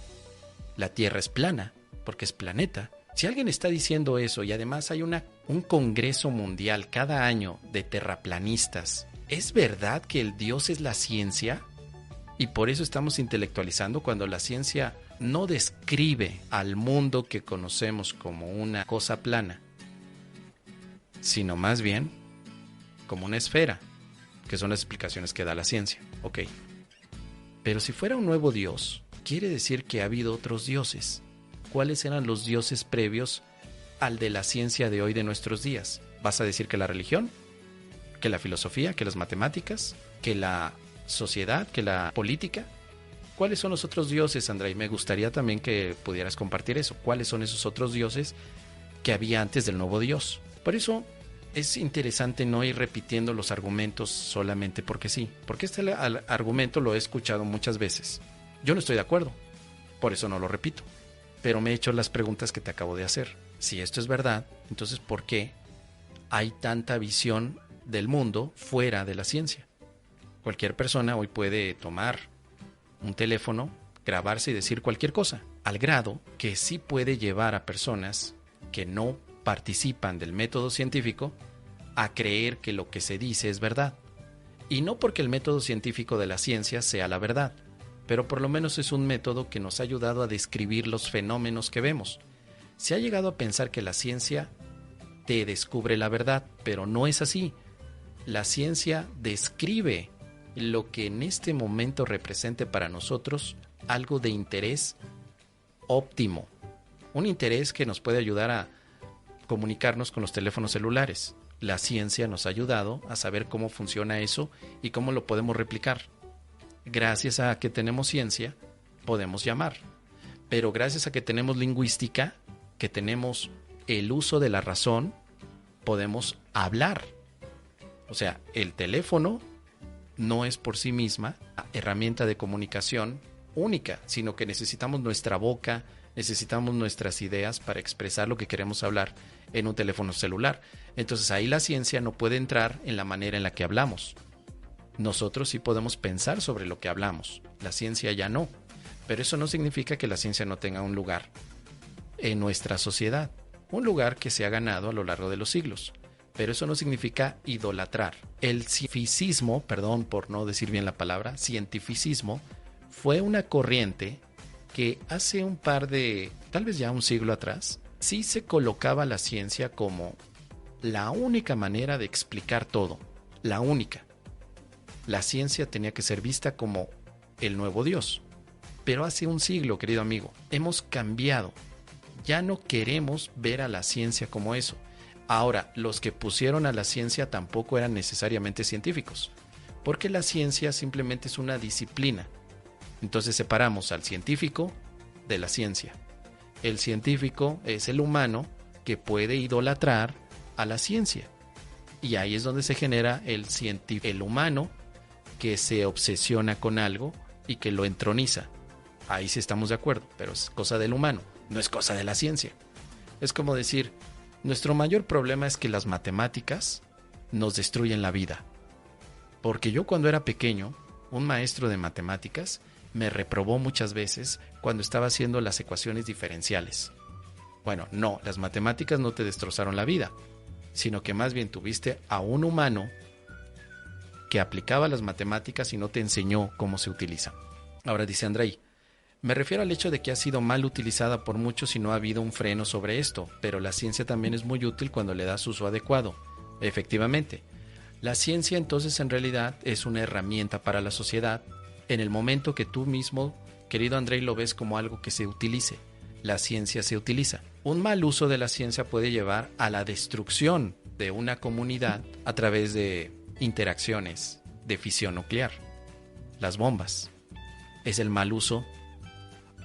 S1: La Tierra es plana, porque es planeta. Si alguien está diciendo eso y además hay un congreso mundial cada año de terraplanistas, ¿es verdad que el Dios es la ciencia? Y por eso estamos intelectualizando cuando la ciencia no describe al mundo que conocemos como una cosa plana, sino más bien como una esfera, que son las explicaciones que da la ciencia. Ok. Pero si fuera un nuevo Dios, quiere decir que ha habido otros dioses. ¿Cuáles eran los dioses previos al de la ciencia de hoy de nuestros días? ¿Vas a decir que la religión? ¿Que la filosofía? ¿Que las matemáticas? ¿Que la sociedad? ¿Que la política? ¿Cuáles son los otros dioses, Andrei? Me gustaría también que pudieras compartir eso. ¿Cuáles son esos otros dioses que había antes del nuevo Dios? Por eso es interesante no ir repitiendo los argumentos solamente porque sí. Porque este argumento lo he escuchado muchas veces. Yo no estoy de acuerdo, por eso no lo repito. Pero me he hecho las preguntas que te acabo de hacer. Si esto es verdad, entonces ¿por qué hay tanta visión del mundo fuera de la ciencia. Cualquier persona hoy puede tomar un teléfono, grabarse y decir cualquier cosa, al grado que sí puede llevar a personas que no participan del método científico a creer que lo que se dice es verdad. Y no porque el método científico de la ciencia sea la verdad, pero por lo menos es un método que nos ha ayudado a describir los fenómenos que vemos. Se ha llegado a pensar que la ciencia te descubre la verdad, pero no es así. La ciencia describe lo que en este momento represente para nosotros algo de interés óptimo, un interés que nos puede ayudar a comunicarnos con los teléfonos celulares. La ciencia nos ha ayudado a saber cómo funciona eso y cómo lo podemos replicar. Gracias a que tenemos ciencia, podemos llamar. Pero gracias a que tenemos lingüística, que tenemos el uso de la razón, podemos hablar. O sea, el teléfono no es por sí misma herramienta de comunicación única, sino que necesitamos nuestra boca, necesitamos nuestras ideas para expresar lo que queremos hablar en un teléfono celular. Entonces ahí la ciencia no puede entrar en la manera en la que hablamos. Nosotros sí podemos pensar sobre lo que hablamos, la ciencia ya no. Pero eso no significa que la ciencia no tenga un lugar en nuestra sociedad, un lugar que se ha ganado a lo largo de los siglos. Pero eso no significa idolatrar. El cientificismo, perdón por no decir bien la palabra, cientificismo, fue una corriente que hace un par de, tal vez ya un siglo atrás, sí se colocaba la ciencia como la única manera de explicar todo, la única. La ciencia tenía que ser vista como el nuevo Dios. Pero hace un siglo, querido amigo, hemos cambiado. Ya no queremos ver a la ciencia como eso. Ahora, los que pusieron a la ciencia tampoco eran necesariamente científicos, porque la ciencia simplemente es una disciplina. Entonces separamos al científico de la ciencia. El científico es el humano que puede idolatrar a la ciencia. Y ahí es donde se genera el humano que se obsesiona con algo y que lo entroniza. Ahí sí estamos de acuerdo, pero es cosa del humano, no es cosa de la ciencia. Es como decir, nuestro mayor problema es que las matemáticas nos destruyen la vida. Porque yo cuando era pequeño, un maestro de matemáticas me reprobó muchas veces cuando estaba haciendo las ecuaciones diferenciales. Bueno, no, las matemáticas no te destrozaron la vida, sino que más bien tuviste a un humano que aplicaba las matemáticas y no te enseñó cómo se utilizan. Ahora dice Andrei, me refiero al hecho de que ha sido mal utilizada por muchos y no ha habido un freno sobre esto, pero la ciencia también es muy útil cuando le das uso adecuado. Efectivamente, la ciencia entonces en realidad es una herramienta para la sociedad en el momento que tú mismo, querido Andrei, lo ves como algo que se utilice. La ciencia se utiliza. Un mal uso de la ciencia puede llevar a la destrucción de una comunidad a través de interacciones de fisión nuclear. Las bombas. ¿Es el mal uso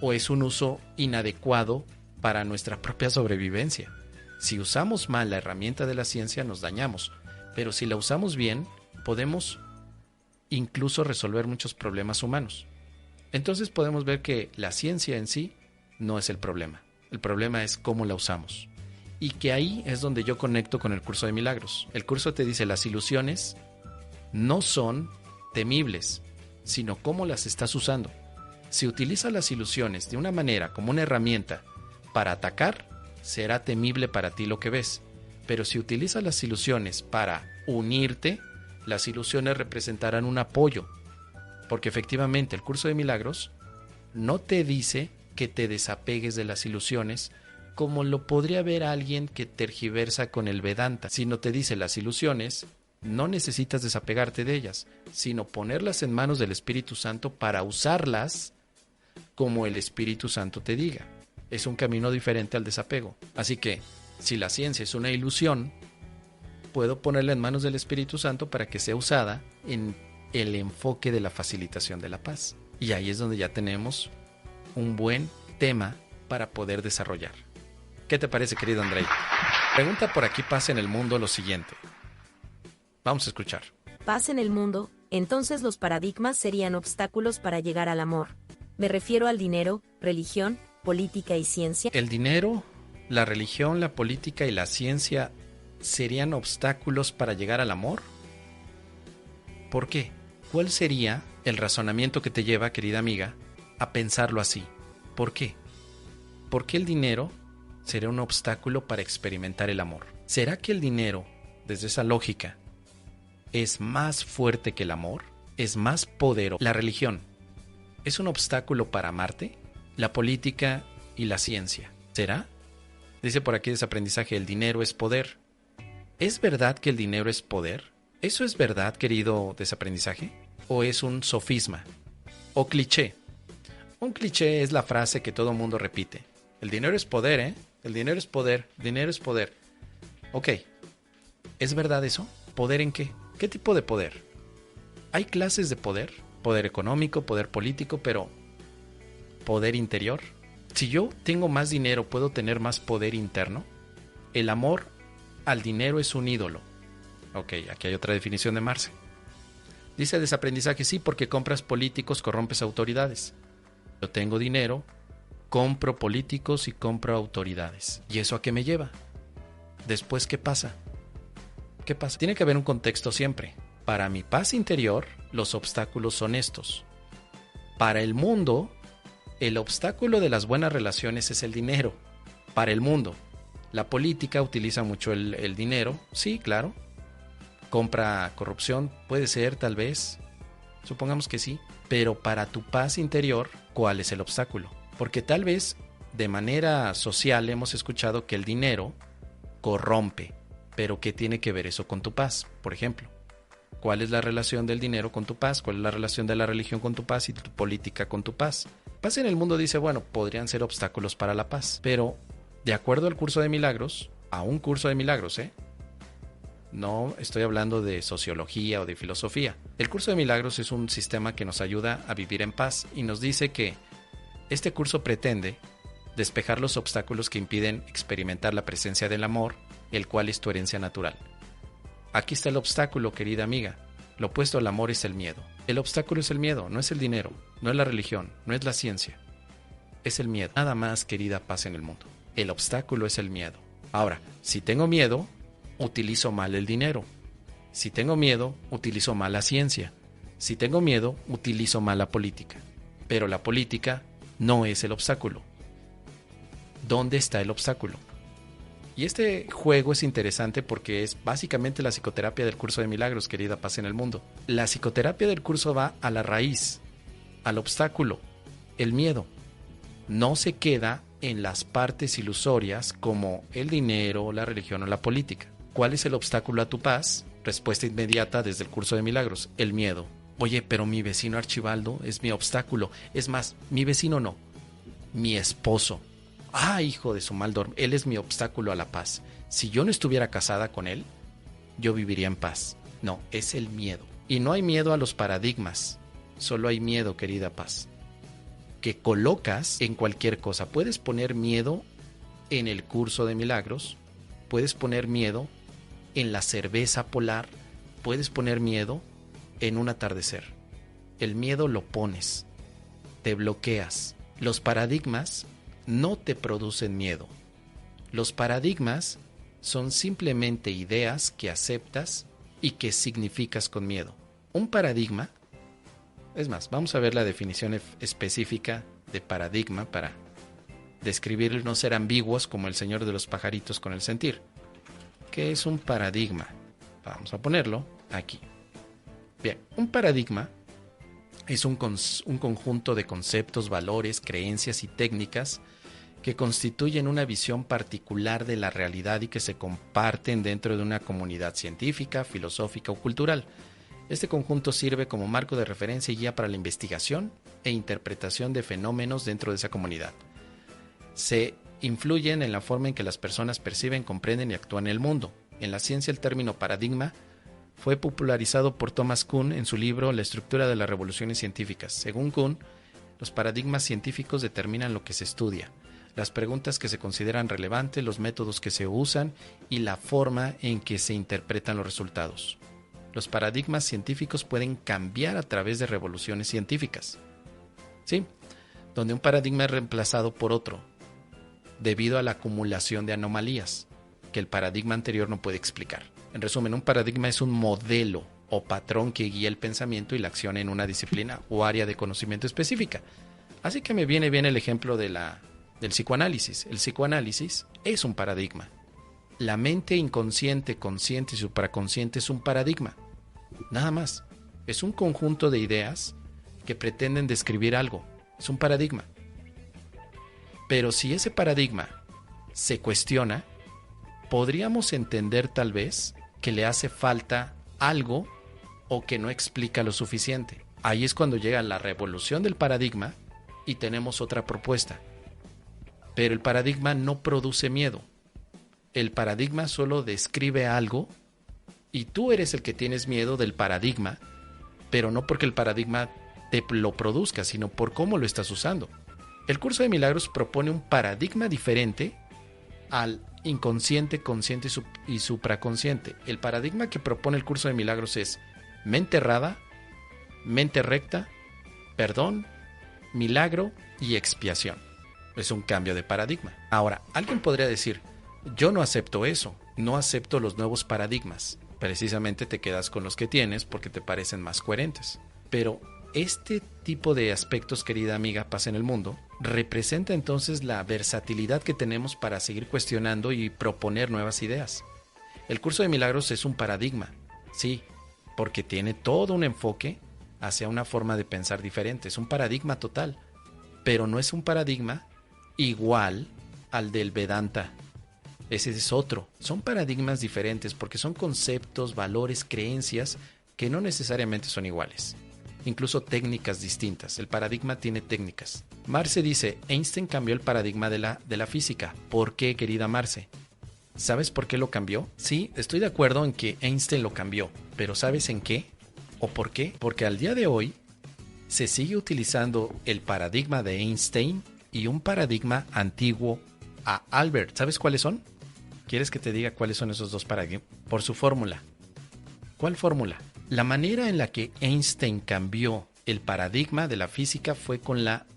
S1: o es un uso inadecuado para nuestra propia sobrevivencia? Si usamos mal la herramienta de la ciencia nos dañamos, pero si la usamos bien podemos incluso resolver muchos problemas humanos. Entonces podemos ver que la ciencia en sí no es el problema es cómo la usamos. Y que ahí es donde yo conecto con el curso de milagros. El curso te dice las ilusiones no son temibles, sino cómo las estás usando. Si utilizas las ilusiones de una manera como una herramienta para atacar, será temible para ti lo que ves. Pero si utilizas las ilusiones para unirte, las ilusiones representarán un apoyo. Porque efectivamente el curso de milagros no te dice que te desapegues de las ilusiones como lo podría ver alguien que tergiversa con el Vedanta, sino te dice las ilusiones no necesitas desapegarte de ellas, sino ponerlas en manos del Espíritu Santo para usarlas como el Espíritu Santo te diga. Es un camino diferente al desapego. Así que, si la ciencia es una ilusión, puedo ponerla en manos del Espíritu Santo para que sea usada en el enfoque de la facilitación de la paz. Y ahí es donde ya tenemos un buen tema para poder desarrollar. ¿Qué te parece, querido Andrei? Pregunta por aquí, pasa en el mundo lo siguiente. Vamos a escuchar.
S2: Paz en el mundo, entonces los paradigmas serían obstáculos para llegar al amor. Me refiero al dinero, religión, política y ciencia.
S1: El dinero, la religión, la política y la ciencia serían obstáculos para llegar al amor? ¿Por qué? ¿Cuál sería el razonamiento que te lleva, querida amiga, a pensarlo así? ¿Por qué? ¿Por qué el dinero será un obstáculo para experimentar el amor? ¿Será que el dinero, desde esa lógica, es más fuerte que el amor? ¿Es más poderoso? ¿La religión es un obstáculo para amarte? ¿La política y la ciencia? ¿Será? Dice por aquí Desaprendizaje, el dinero es poder. ¿Es verdad que el dinero es poder? ¿Eso es verdad, querido Desaprendizaje? ¿O es un sofisma? ¿O cliché? Un cliché es la frase que todo mundo repite. El dinero es poder, ¿eh? El dinero es poder, el dinero es poder. Ok, ¿es verdad eso? ¿Poder en qué? ¿Qué tipo de poder? ¿Hay clases de poder? Poder económico, poder político, pero ¿poder interior? Si yo tengo más dinero, ¿puedo tener más poder interno? El amor al dinero es un ídolo. Ok, aquí hay otra definición de Marce. Dice Desaprendizaje, sí, porque compras políticos, corrompes autoridades. Yo tengo dinero, compro políticos y compro autoridades. ¿Y eso a qué me lleva? Después, ¿qué pasa? ¿Qué pasa? Tiene que haber un contexto siempre. Para mi paz interior, los obstáculos son estos. Para el mundo, el obstáculo de las buenas relaciones es el dinero. Para el mundo. La política utiliza mucho el dinero. Sí, claro. Compra corrupción. Puede ser, tal vez. Supongamos que sí. Pero para tu paz interior, ¿cuál es el obstáculo? Porque tal vez, de manera social, hemos escuchado que el dinero corrompe. Pero ¿qué tiene que ver eso con tu paz? Por ejemplo, ¿cuál es la relación del dinero con tu paz? ¿Cuál es la relación de la religión con tu paz y tu política con tu paz? Paz en el mundo dice, bueno, podrían ser obstáculos para la paz. Pero, de acuerdo al curso de milagros, a un curso de milagros, no estoy hablando de sociología o de filosofía. El curso de milagros es un sistema que nos ayuda a vivir en paz y nos dice que este curso pretende despejar los obstáculos que impiden experimentar la presencia del amor, el cual es tu herencia natural. Aquí está el obstáculo, querida amiga. Lo opuesto al amor es el miedo. El obstáculo es el miedo, no es el dinero, no es la religión, no es la ciencia. Es el miedo. Nada más, querida paz en el mundo. El obstáculo es el miedo. Ahora, si tengo miedo, utilizo mal el dinero. Si tengo miedo, utilizo mal la ciencia. Si tengo miedo, utilizo mal la política. Pero la política no es el obstáculo. ¿Dónde está el obstáculo? Y este juego es interesante porque es básicamente la psicoterapia del curso de milagros, querida paz en el mundo. La psicoterapia del curso va a la raíz, al obstáculo, el miedo. No se queda en las partes ilusorias como el dinero, la religión o la política. ¿Cuál es el obstáculo a tu paz? Respuesta inmediata desde el curso de milagros, el miedo. Oye, pero mi vecino Archibaldo es mi obstáculo. Es más, mi vecino no, mi esposo. Ah, hijo de su mal dormir, él es mi obstáculo a la paz. Si yo no estuviera casada con él, yo viviría en paz. No, es el miedo. Y no hay miedo a los paradigmas, solo hay miedo, querida paz, que colocas en cualquier cosa. Puedes poner miedo en el curso de milagros, puedes poner miedo en la cerveza polar, puedes poner miedo en un atardecer. El miedo lo pones, te bloqueas. Los paradigmas no te producen miedo. Los paradigmas son simplemente ideas que aceptas y que significas con miedo. Un paradigma, es más, vamos a ver la definición específica de paradigma para describir y no ser ambiguos como el señor de los pajaritos con el sentir. ¿Qué es un paradigma? Vamos a ponerlo aquí. Bien, un paradigma es un conjunto de conceptos, valores, creencias y técnicas que constituyen una visión particular de la realidad y que se comparten dentro de una comunidad científica, filosófica o cultural. Este conjunto sirve como marco de referencia y guía para la investigación e interpretación de fenómenos dentro de esa comunidad. Se influyen en la forma en que las personas perciben, comprenden y actúan en el mundo. En la ciencia, el término paradigma fue popularizado por Thomas Kuhn en su libro La estructura de las revoluciones científicas. Según Kuhn, los paradigmas científicos determinan lo que se estudia, las preguntas que se consideran relevantes, los métodos que se usan y la forma en que se interpretan los resultados. Los paradigmas científicos pueden cambiar a través de revoluciones científicas, ¿sí? Donde un paradigma es reemplazado por otro, debido a la acumulación de anomalías. que el paradigma anterior no puede explicar. En resumen, un paradigma es un modelo o patrón que guía el pensamiento y la acción en una disciplina o área de conocimiento específica. Así que me viene bien el ejemplo del psicoanálisis. El psicoanálisis es un paradigma. La mente inconsciente, consciente y supraconsciente es un paradigma. Nada más. Es un conjunto de ideas que pretenden describir algo. Es un paradigma. Pero si ese paradigma se cuestiona, podríamos entender tal vez que le hace falta algo o que no explica lo suficiente. Ahí es cuando llega la revolución del paradigma y tenemos otra propuesta. Pero el paradigma no produce miedo. El paradigma solo describe algo y tú eres el que tienes miedo del paradigma, pero no porque el paradigma te lo produzca, sino por cómo lo estás usando. El curso de milagros propone un paradigma diferente al inconsciente, consciente y supraconsciente. El paradigma que propone el curso de milagros es mente errada, mente recta, perdón, milagro y expiación. Es un cambio de paradigma. Ahora, alguien podría decir, yo no acepto eso, no acepto los nuevos paradigmas. Precisamente te quedas con los que tienes porque te parecen más coherentes. Pero este tipo de aspectos, querida amiga, pasa en el mundo, representa entonces la versatilidad que tenemos para seguir cuestionando y proponer nuevas ideas. El curso de milagros es un paradigma, sí, porque tiene todo un enfoque hacia una forma de pensar diferente. Es un paradigma total, pero no es un paradigma igual al del Vedanta. Ese es otro. Son paradigmas diferentes porque son conceptos, valores, creencias que no necesariamente son iguales. Incluso técnicas distintas. El paradigma tiene técnicas. Marce dice, Einstein cambió el paradigma de la física. ¿Por qué, querida Marce? ¿Sabes por qué lo cambió? Sí, estoy de acuerdo en que Einstein lo cambió, pero ¿sabes en qué? ¿O por qué? Porque al día de hoy se sigue utilizando el paradigma de Einstein y un paradigma antiguo a Albert. ¿Sabes cuáles son? ¿Quieres que te diga cuáles son esos dos paradigmas? Por su fórmula. ¿Cuál fórmula? La manera en la que Einstein cambió el paradigma de la física fue con la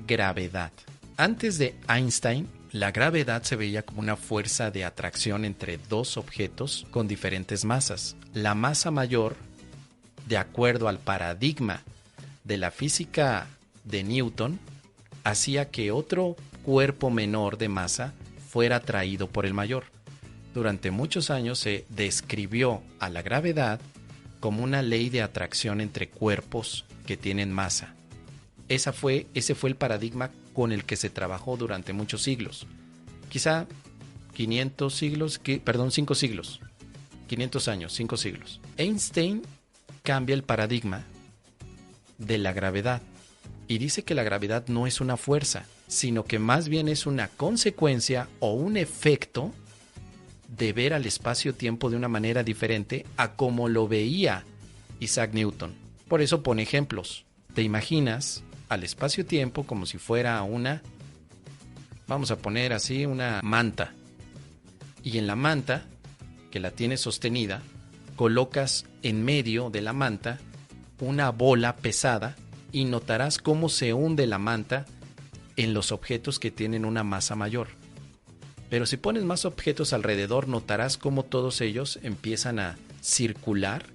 S1: gravedad. Antes de Einstein, la gravedad se veía como una fuerza de atracción entre dos objetos con diferentes masas. La masa mayor, de acuerdo al paradigma de la física de Newton, hacía que otro cuerpo menor de masa fuera atraído por el mayor. Durante muchos años se describió a la gravedad como una ley de atracción entre cuerpos que tienen masa. Ese fue el paradigma con el que se trabajó durante muchos siglos. Quizá 500 siglos, 5 siglos. 500 años, 5 siglos. Einstein cambia el paradigma de la gravedad y dice que la gravedad no es una fuerza, sino que más bien es una consecuencia o un efecto de ver al espacio-tiempo de una manera diferente a como lo veía Isaac Newton. Por eso pone ejemplos. Te imaginas al espacio-tiempo como si fuera vamos a poner así, una manta. Y en la manta, que la tienes sostenida, colocas en medio de la manta una bola pesada y notarás cómo se hunde la manta en los objetos que tienen una masa mayor. Pero si pones más objetos alrededor, notarás cómo todos ellos empiezan a circular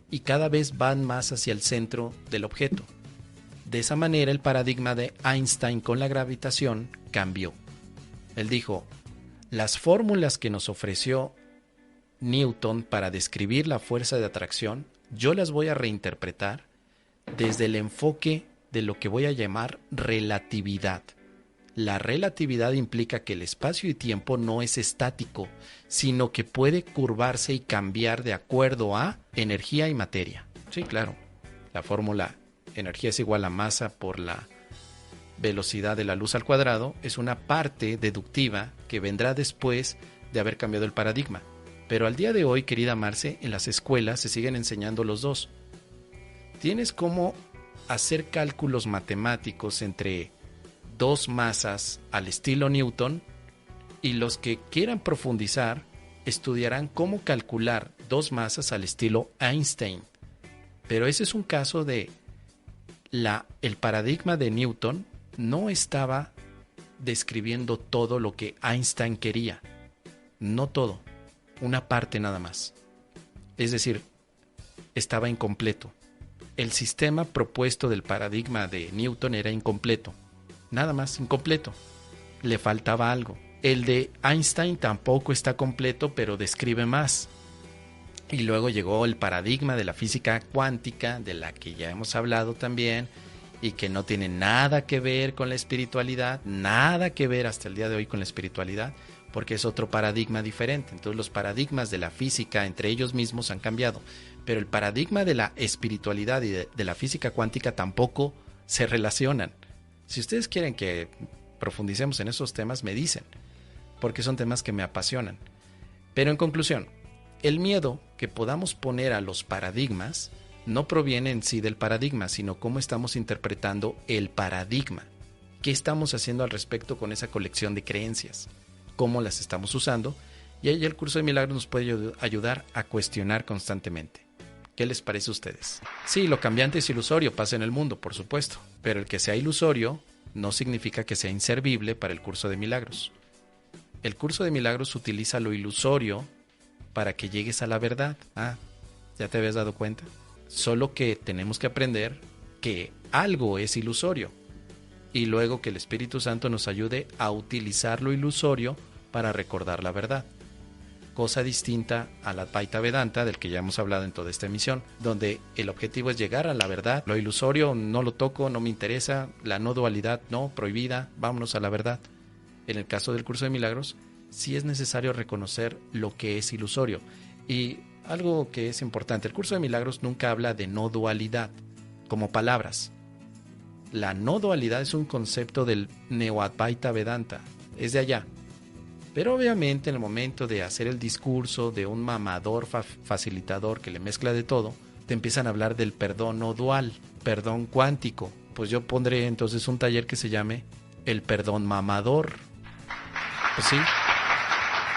S1: y cada vez van más hacia el centro del objeto. De esa manera, el paradigma de Einstein con la gravitación cambió. Él dijo, las fórmulas que nos ofreció Newton para describir la fuerza de atracción, yo las voy a reinterpretar desde el enfoque de lo que voy a llamar relatividad. La relatividad implica que el espacio y tiempo no es estático, sino que puede curvarse y cambiar de acuerdo a energía y materia. Sí, claro. La fórmula energía es igual a masa por la velocidad de la luz al cuadrado es una parte deductiva que vendrá después de haber cambiado el paradigma. Pero al día de hoy, querida Marce, en las escuelas se siguen enseñando los dos. Tienes cómo hacer cálculos matemáticos entre dos masas al estilo Newton y los que quieran profundizar estudiarán cómo calcular dos masas al estilo Einstein. Pero ese es un caso de el paradigma de Newton no estaba describiendo todo lo que Einstein quería. no todo, una parte nada más. Es decir, estaba incompleto. El sistema propuesto del paradigma de Newton era incompleto, nada más incompleto. Le faltaba algo. El de Einstein tampoco está completo, pero describe más. Y luego llegó el paradigma de la física cuántica, de la que ya hemos hablado también, y que no tiene nada que ver con la espiritualidad, nada que ver hasta el día de hoy con la espiritualidad, porque es otro paradigma diferente. Entonces los paradigmas de la física entre ellos mismos han cambiado, pero el paradigma de la espiritualidad y de la física cuántica tampoco se relacionan. Si ustedes quieren que profundicemos en esos temas, me dicen, porque son temas que me apasionan. Pero en conclusión, el miedo que podamos poner a los paradigmas no proviene en sí del paradigma, sino cómo estamos interpretando el paradigma. ¿Qué estamos haciendo al respecto con esa colección de creencias? ¿Cómo las estamos usando? Y ahí el curso de milagros nos puede ayudar a cuestionar constantemente. ¿Qué les parece a ustedes? Sí, lo cambiante es ilusorio, pasa en el mundo, por supuesto, pero el que sea ilusorio no significa que sea inservible para el curso de milagros. El curso de milagros utiliza lo ilusorio para que llegues a la verdad. ¿Ya te habías dado cuenta? Solo que tenemos que aprender que algo es ilusorio y luego que el Espíritu Santo nos ayude a utilizar lo ilusorio para recordar la verdad. Cosa distinta a la Advaita Vedanta, del que ya hemos hablado en toda esta emisión, donde el objetivo es llegar a la verdad. Lo ilusorio no lo toco, no me interesa, la no dualidad no, prohibida, vámonos a la verdad. En el caso del curso de milagros, sí es necesario reconocer lo que es ilusorio. Y algo que es importante, el curso de milagros nunca habla de no dualidad como palabras. La no dualidad es un concepto del Neo-Advaita Vedanta, es de allá. Pero obviamente en el momento de hacer el discurso de un mamador facilitador que le mezcla de todo, te empiezan a hablar del perdón no dual, perdón cuántico. Pues yo pondré entonces un taller que se llame el perdón mamador. Pues sí,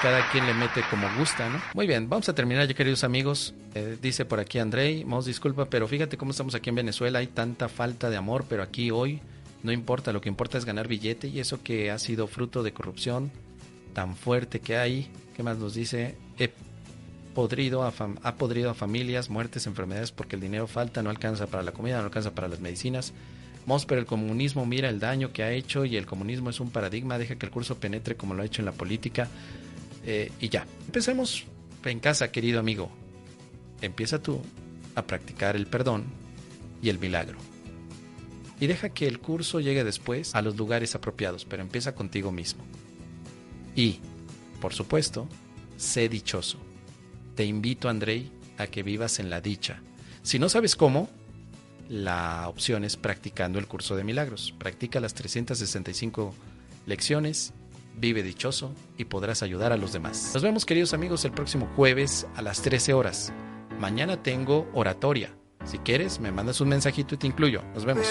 S1: cada quien le mete como gusta, ¿no? Muy bien, vamos a terminar ya, queridos amigos. Dice por aquí Andrei, Mos, disculpa, pero fíjate cómo estamos aquí en Venezuela, hay tanta falta de amor, pero aquí hoy no importa, lo que importa es ganar billete, y eso que ha sido fruto de corrupción tan fuerte que hay. ¿Qué más nos dice? Ha podrido a familias, muertes, enfermedades, porque el dinero falta, no alcanza para la comida, no alcanza para las medicinas. Mos, pero el comunismo, mira el daño que ha hecho, y el comunismo es un paradigma, deja que el curso penetre como lo ha hecho en la política. Y ya, empecemos en casa, querido amigo. Empieza tú a practicar el perdón y el milagro. Y deja que el curso llegue después a los lugares apropiados, pero empieza contigo mismo. Y, por supuesto, sé dichoso. Te invito, Andrei, a que vivas en la dicha. Si no sabes cómo, la opción es practicando el curso de milagros. Practica las 365 lecciones, vive dichoso y podrás ayudar a los demás. Nos vemos, queridos amigos, el próximo jueves a las 13 horas. Mañana tengo oratoria. Si quieres, me mandas un mensajito y te incluyo. Nos vemos.